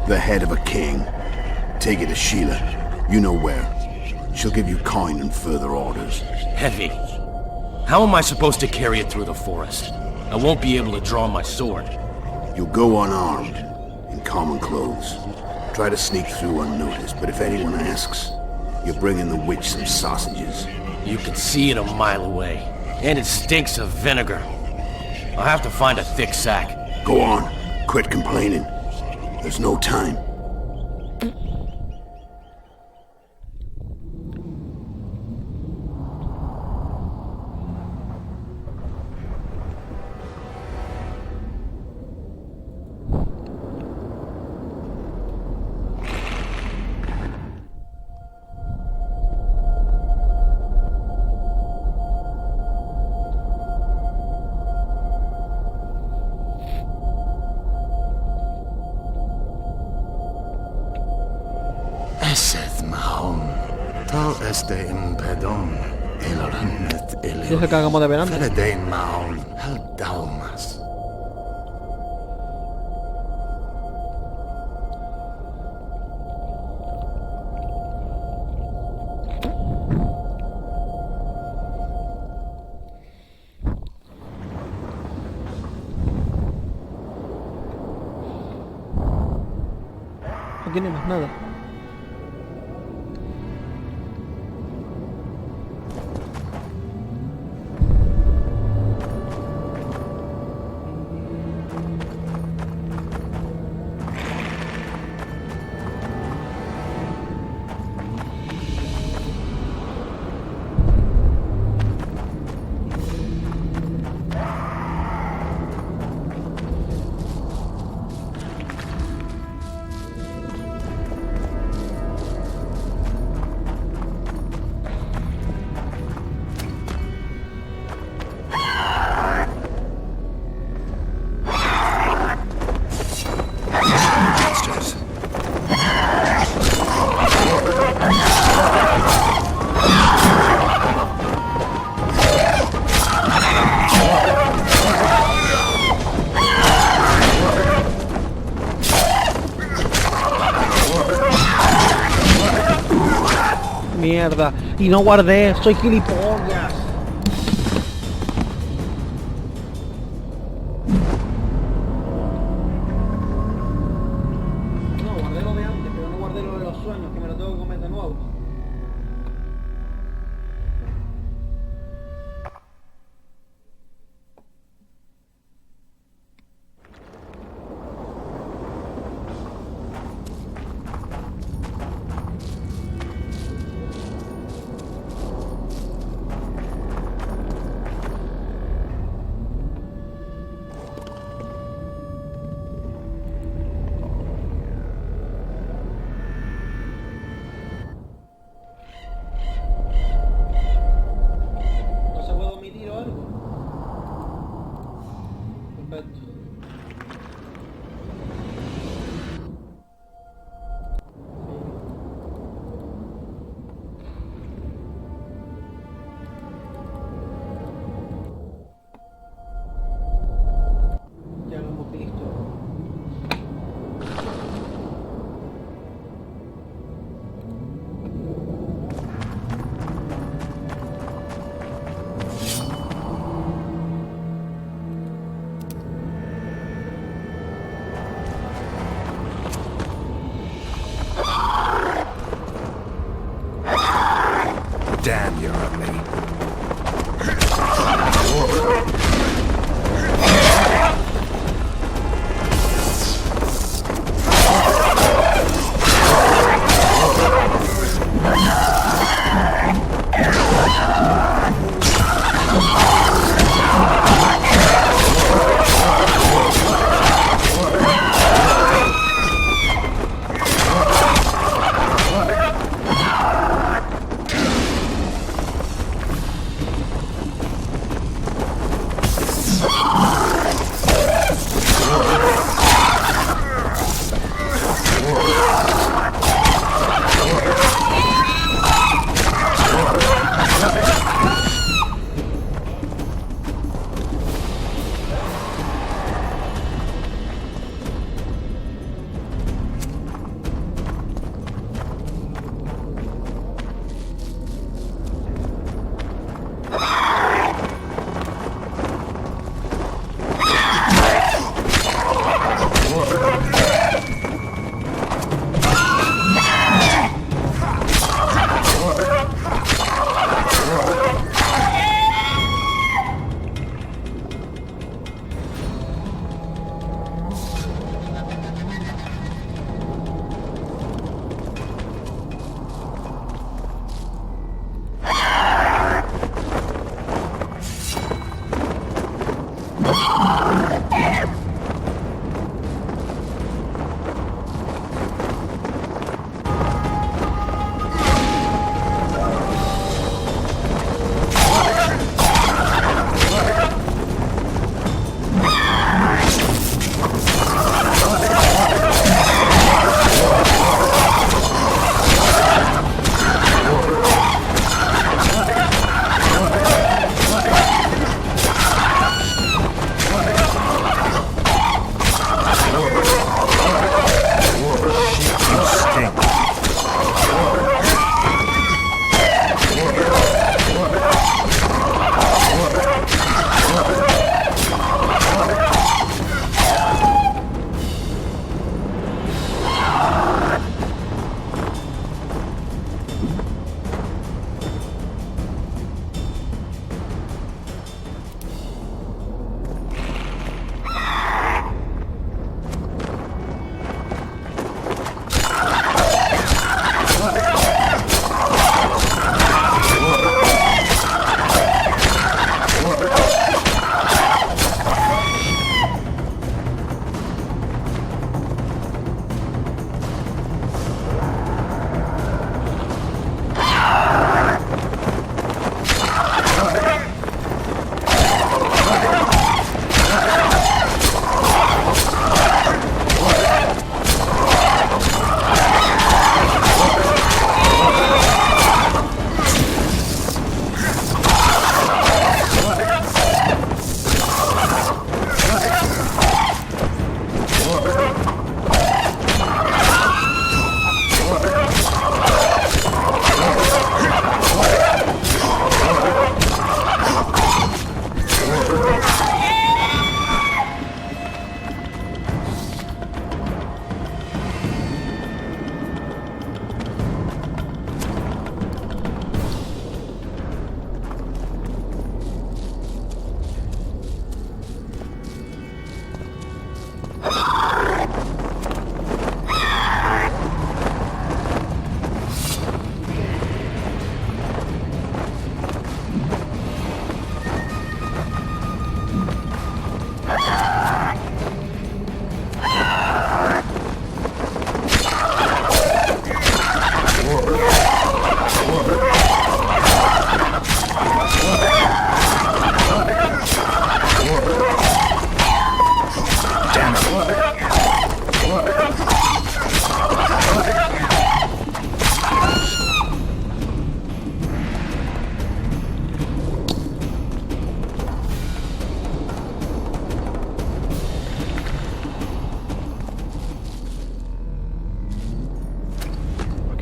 The head of a king. Take it to Sheila. You know where. She'll give you kind and further orders. Heavy. How am I supposed to carry it through the forest? I won't be able to draw my sword. You'll go unarmed, in common clothes. Try to sneak through unnoticed, but if anyone asks, you bring in the witch some sausages. You can see it a mile away, and it stinks of vinegar. I'll have to find a thick sack. Go on. Quit complaining. There's no time. Eseth Mahon, tal este impedon, elorenet Deja que hagamos de verano. feredein Mahon, hel daumas. Aquí no hay más nada. mierda. Y no guardé, soy gilipollas. No, guardé lo de antes, pero no guardé lo de los sueños, que me lo tengo que comer de nuevo.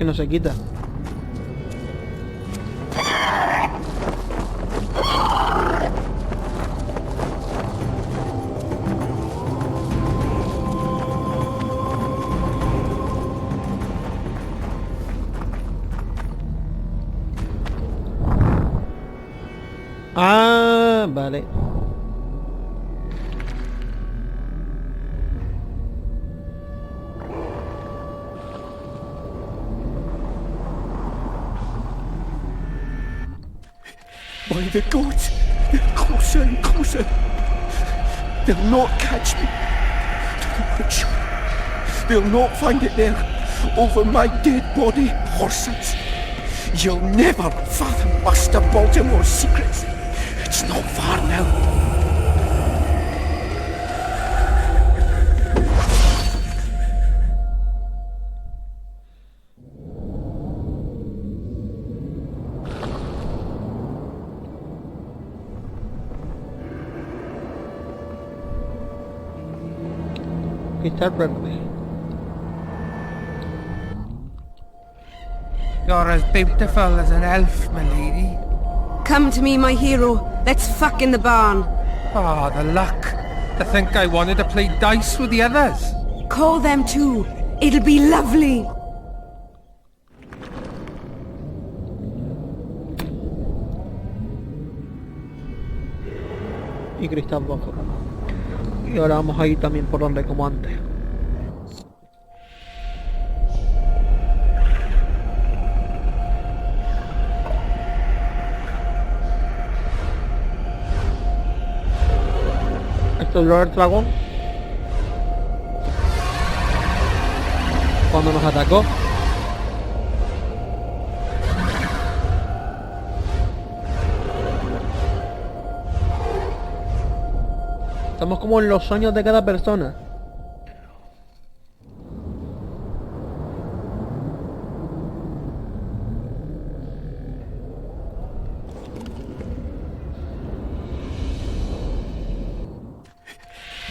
no se quita. Ah, vale. By the gods, closer and closer. They'll not catch me. To the witch. They'll not find it there, over my dead body, horses. You'll never fathom Master Baltimore's secrets. It's not far now. Cristal verde. You're as beautiful as an elf, my lady. Come to me, my hero. Let's fuck in the barn. Oh, the luck. To think I wanted to play dice with the others. Call them too. It'll be lovely. Y cristal rojo. Y ahora vamos a ir también por donde como antes. Esto es Lord Dragón. Cuando nos atacó. Estamos como en los sueños de cada persona.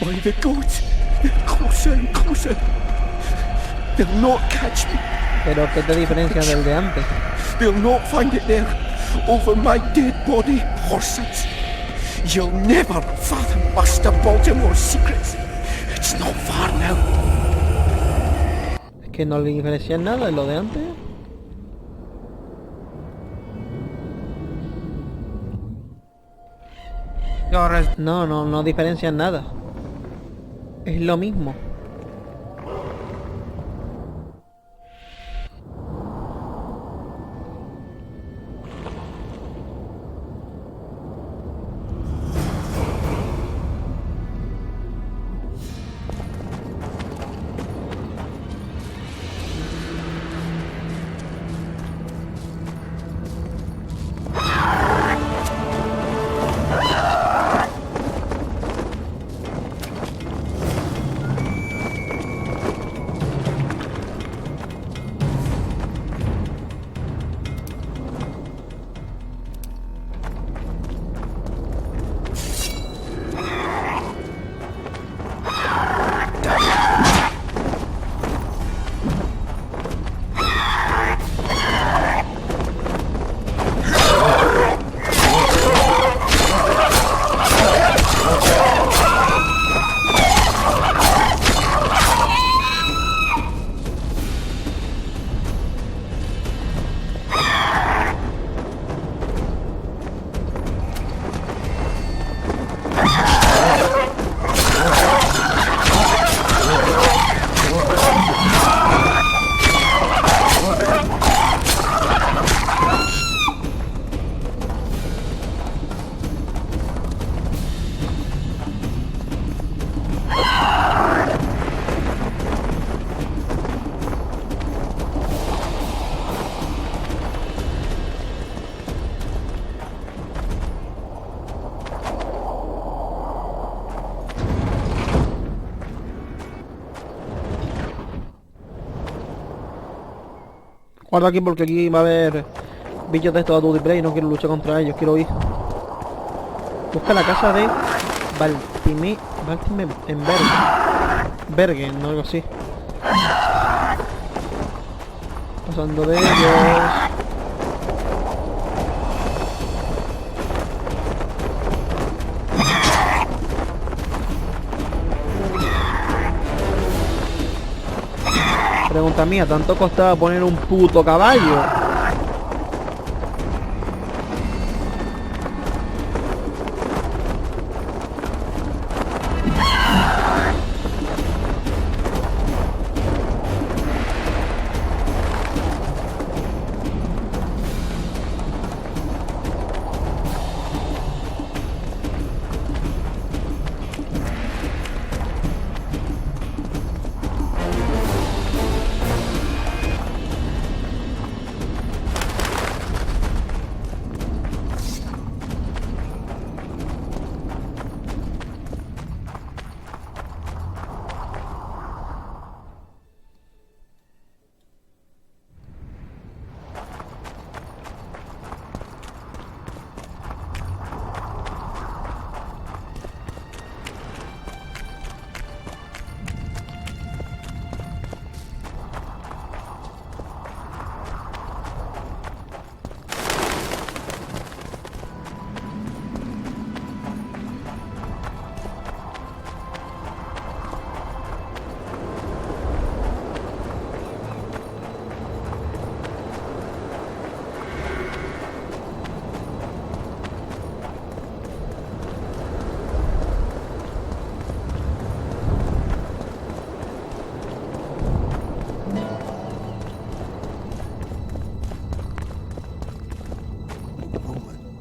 By the gods, closer and closer. They'll not catch me. Pero ¿qué te diferencia del de antes? They'll not find it there, over my dead body, horses. You'll never fathom Master Baltimore's secrets. It's not far now. Es que no le diferencia nada de lo de antes. No diferencia nada. Es lo mismo. Guarda aquí porque aquí va a haber bichos de estos a duty play y no quiero luchar contra ellos, quiero ir. Busca la casa de Baltime en Bergen, no algo así. pasando de ellos. Pregunta mía, ¿tanto costaba poner un puto caballo?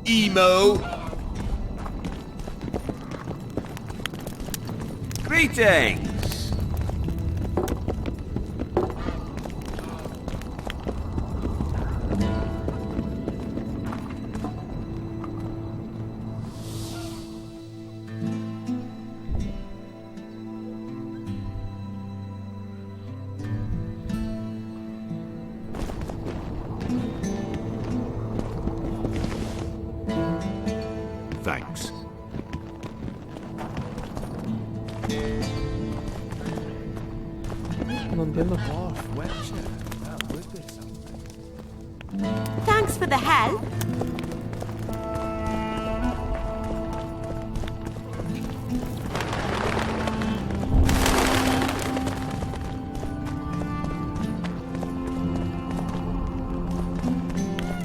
Emo. Greetings. Thanks. No entiendo. Thanks for the help.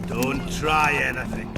Don't try anything.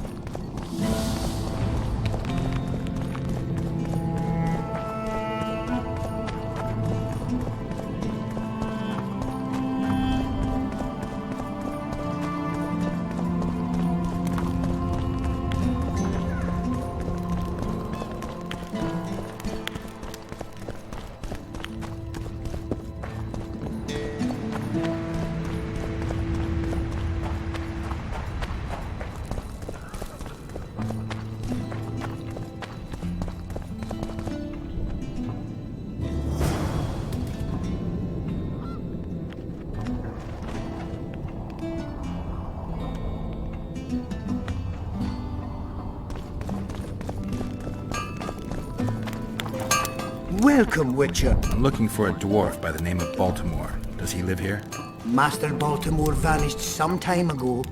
Welcome, Witcher. I'm looking for a dwarf by the name of Baltimore. Does he live here? Master Baltimore vanished some time ago.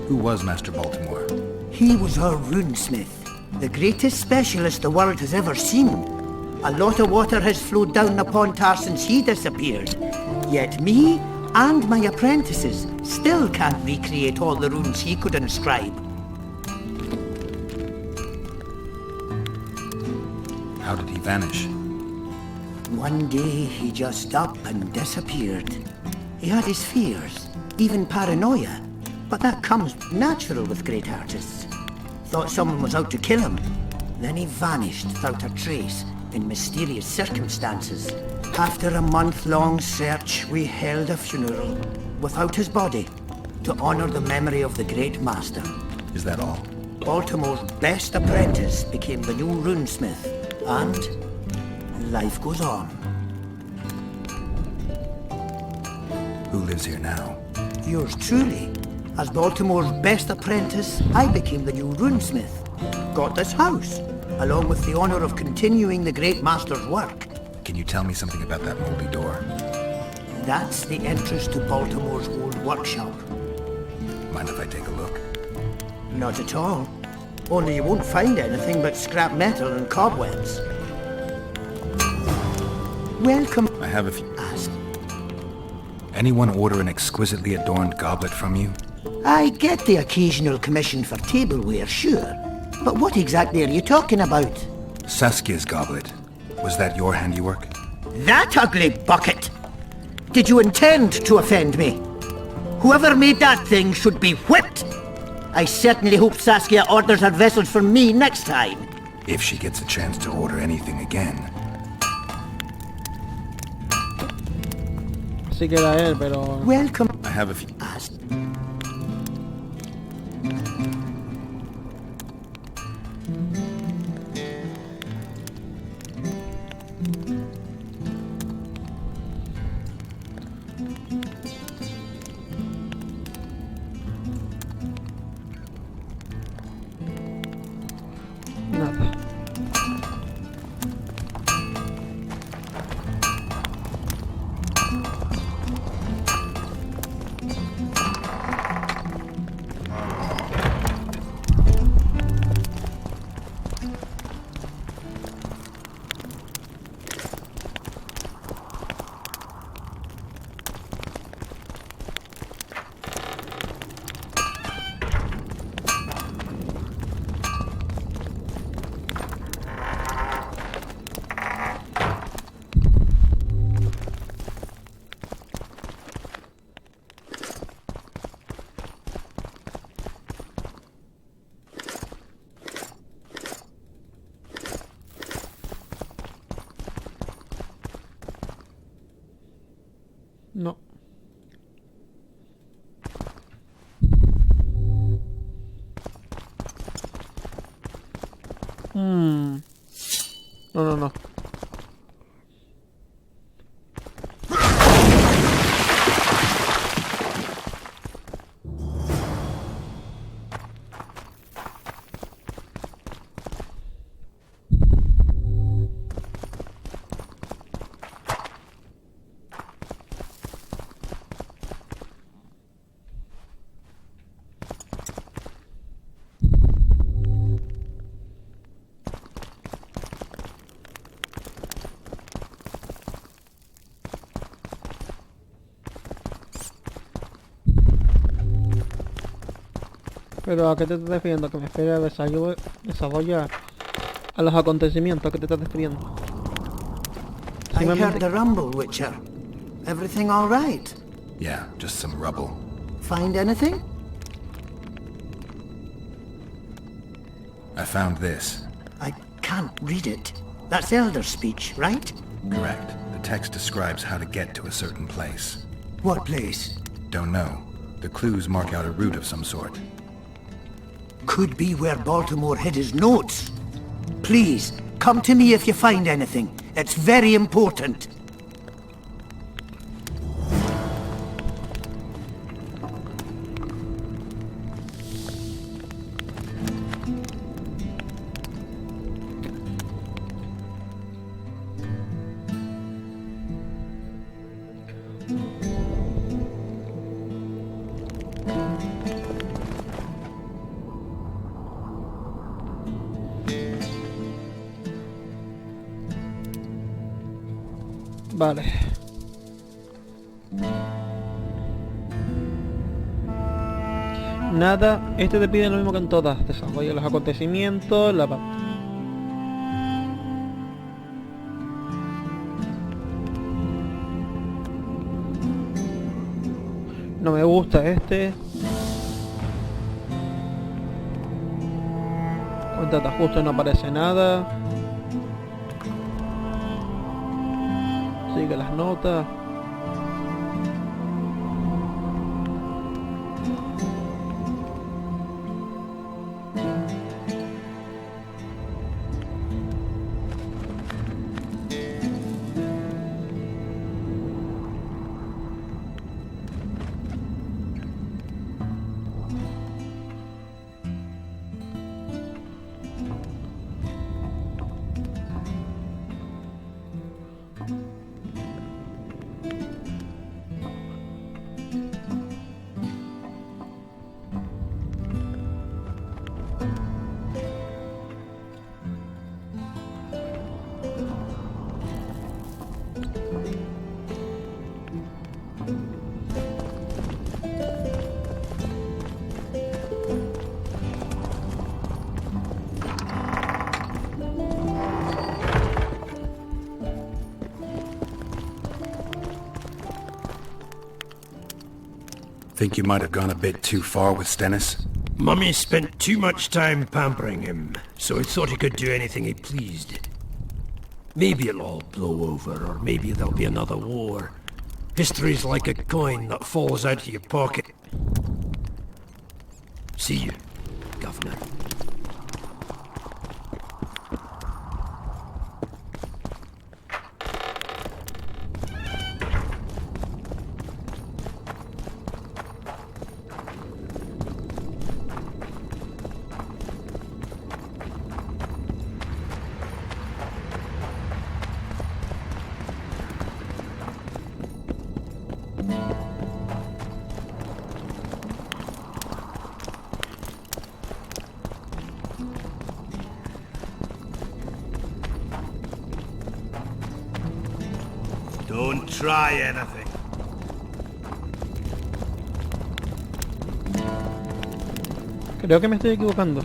Who was Master Baltimore? He was our runesmith, the greatest specialist the world has ever seen. A lot of water has flowed down upon Tar since he disappeared. Yet me and my apprentices still can't recreate all the runes he could inscribe. How did he vanish? One day he just up and disappeared. He had his fears, even paranoia, but that comes natural with great artists. Thought someone was out to kill him. Then he vanished without a trace in mysterious circumstances. After a month-long search, we held a funeral without his body to honor the memory of the great master. Is that all? Baltimore's best apprentice became the new runesmith, and life goes on. Who lives here now? Yours truly. As Baltimore's best apprentice, I became the new runesmith. Got this house, along with the honor of continuing the great master's work. Can you tell me something about that moldy door? That's the entrance to Baltimore's old workshop. Mind if I take a look? Not at all. Only you won't find anything but scrap metal and cobwebs. Welcome. I have a few. Anyone order an exquisitely adorned goblet from you? I get the occasional commission for tableware, sure. But what exactly are you talking about? Saskia's goblet. Was that your handiwork? That ugly bucket! Did you intend to offend me? Whoever made that thing should be whipped! I certainly hope Saskia orders her vessels from me next time. If she gets a chance to order anything again. Así que era él, pero... Welcome. I have a few. Nada. No. No, no, no. Pero ¿a qué te estás refiriendo? ¿Que me espera desarrolla a los acontecimientos? ¿A qué te estás refiriendo? I heard the rumble, Witcher. Everything all right? Yeah, just some rubble. Find anything? I found this. I can't read it. That's Elder speech, right? Correct. The text describes how to get to a certain place. What place? Don't know. The clues mark out a route of some sort. Could be where Baltimore hid his notes. Please, come to me if you find anything. It's very important. Vale. Nada, este te pide lo mismo que en todas. Desarrolla los acontecimientos, la... No me gusta este. Cuenta de ajustes, no aparece nada. Sigue las notas. Think you might have gone a bit too far with Stennis? Mummy spent too much time pampering him, so he thought he could do anything he pleased. Maybe it'll all blow over, or maybe there'll be another war. History's like a coin that falls out of your pocket. See you, Governor. Don't try anything. Creo que me estoy equivocando.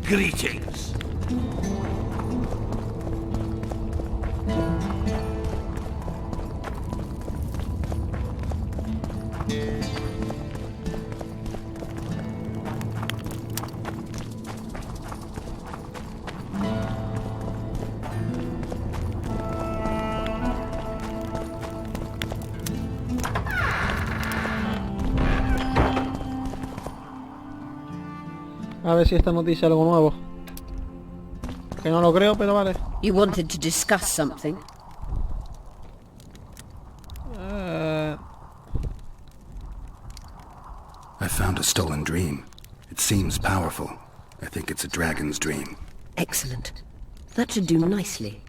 Greetings. A ver si esta nos dice algo nuevo. Que no lo creo, pero vale. You wanted to discuss something? I found a stolen dream. It seems powerful. I think it's a dragon's dream. Excellent. That should do nicely.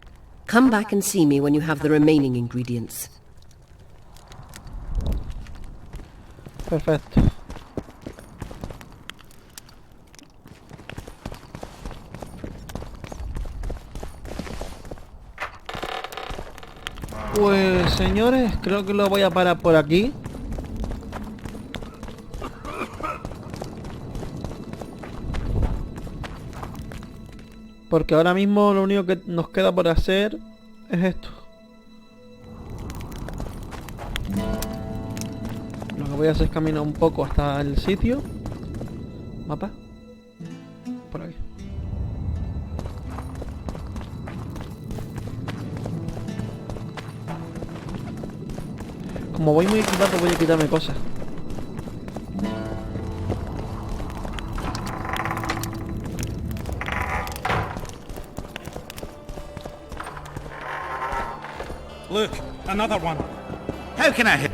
Come back and see me when you have the remaining ingredients. Perfecto. Pues señores, creo que lo voy a parar por aquí. Porque ahora mismo lo único que nos queda por hacer es esto. Lo que voy a hacer es caminar un poco hasta el sitio. Mapa. Por aquí. Como voy muy equipado, voy a quitarme cosas. Look, another one. How can I help?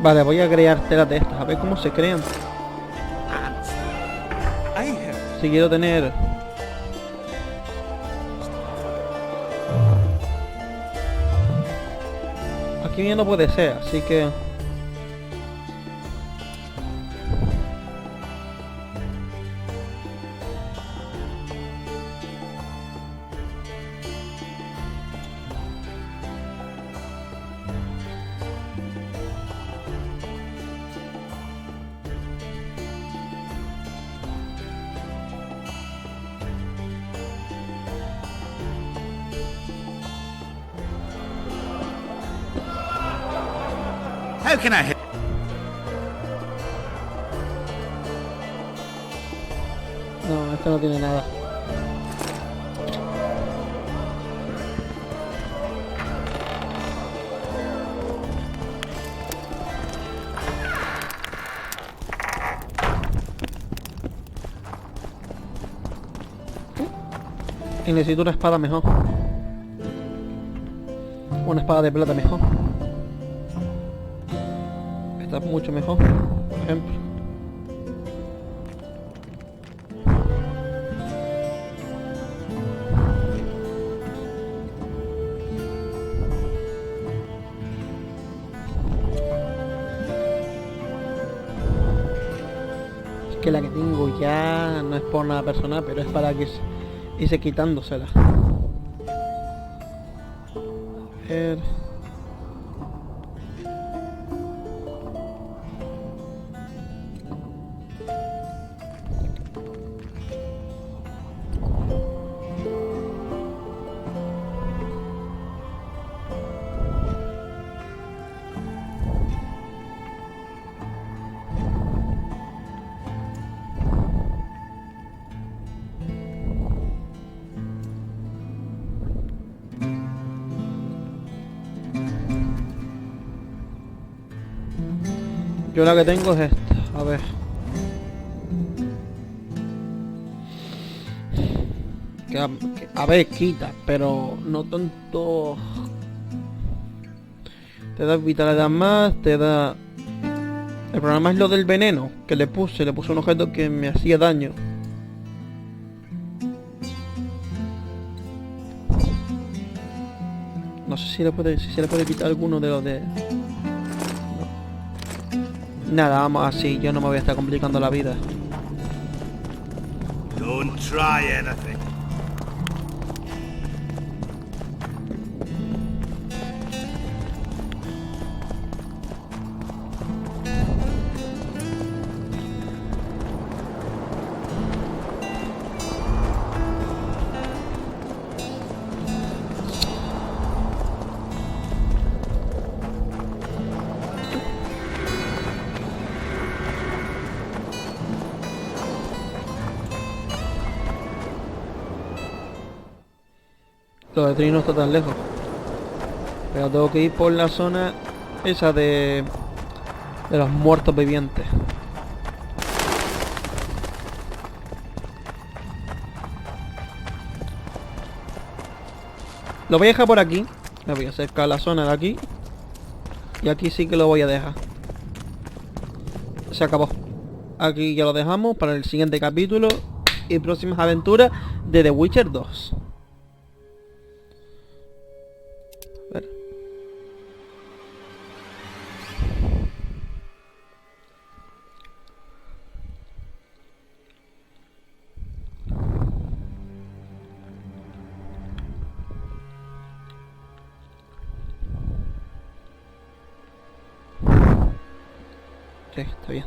Vale, voy a crear telas de estas, a ver cómo se crean. Si quiero tener... Aquí bien no puede ser, así que... How can I help? No, esto no tiene nada. Y necesito una espada mejor. Una espada de plata mejor. Esta es mucho mejor, por ejemplo. Es que la que tengo ya no es por nada personal, pero es para que irse quitándosela. A ver. Yo la que tengo es esta, a ver. A ver, quita, pero no tanto. Te da vitalidad más, te da... El problema es lo del veneno que le puse un objeto que me hacía daño. No sé si se le puede quitar alguno de los de... Nada, vamos así, yo no me voy a estar complicando la vida. Don't try anything. Lo de Trini no está tan lejos. Pero tengo que ir por la zona esa de los muertos vivientes. Lo voy a dejar por aquí. Me voy a acercar a la zona de aquí. Y aquí sí que lo voy a dejar. Se acabó. Aquí ya lo dejamos para el siguiente capítulo y próximas aventuras de The Witcher 2. A ver. Sí, está bien.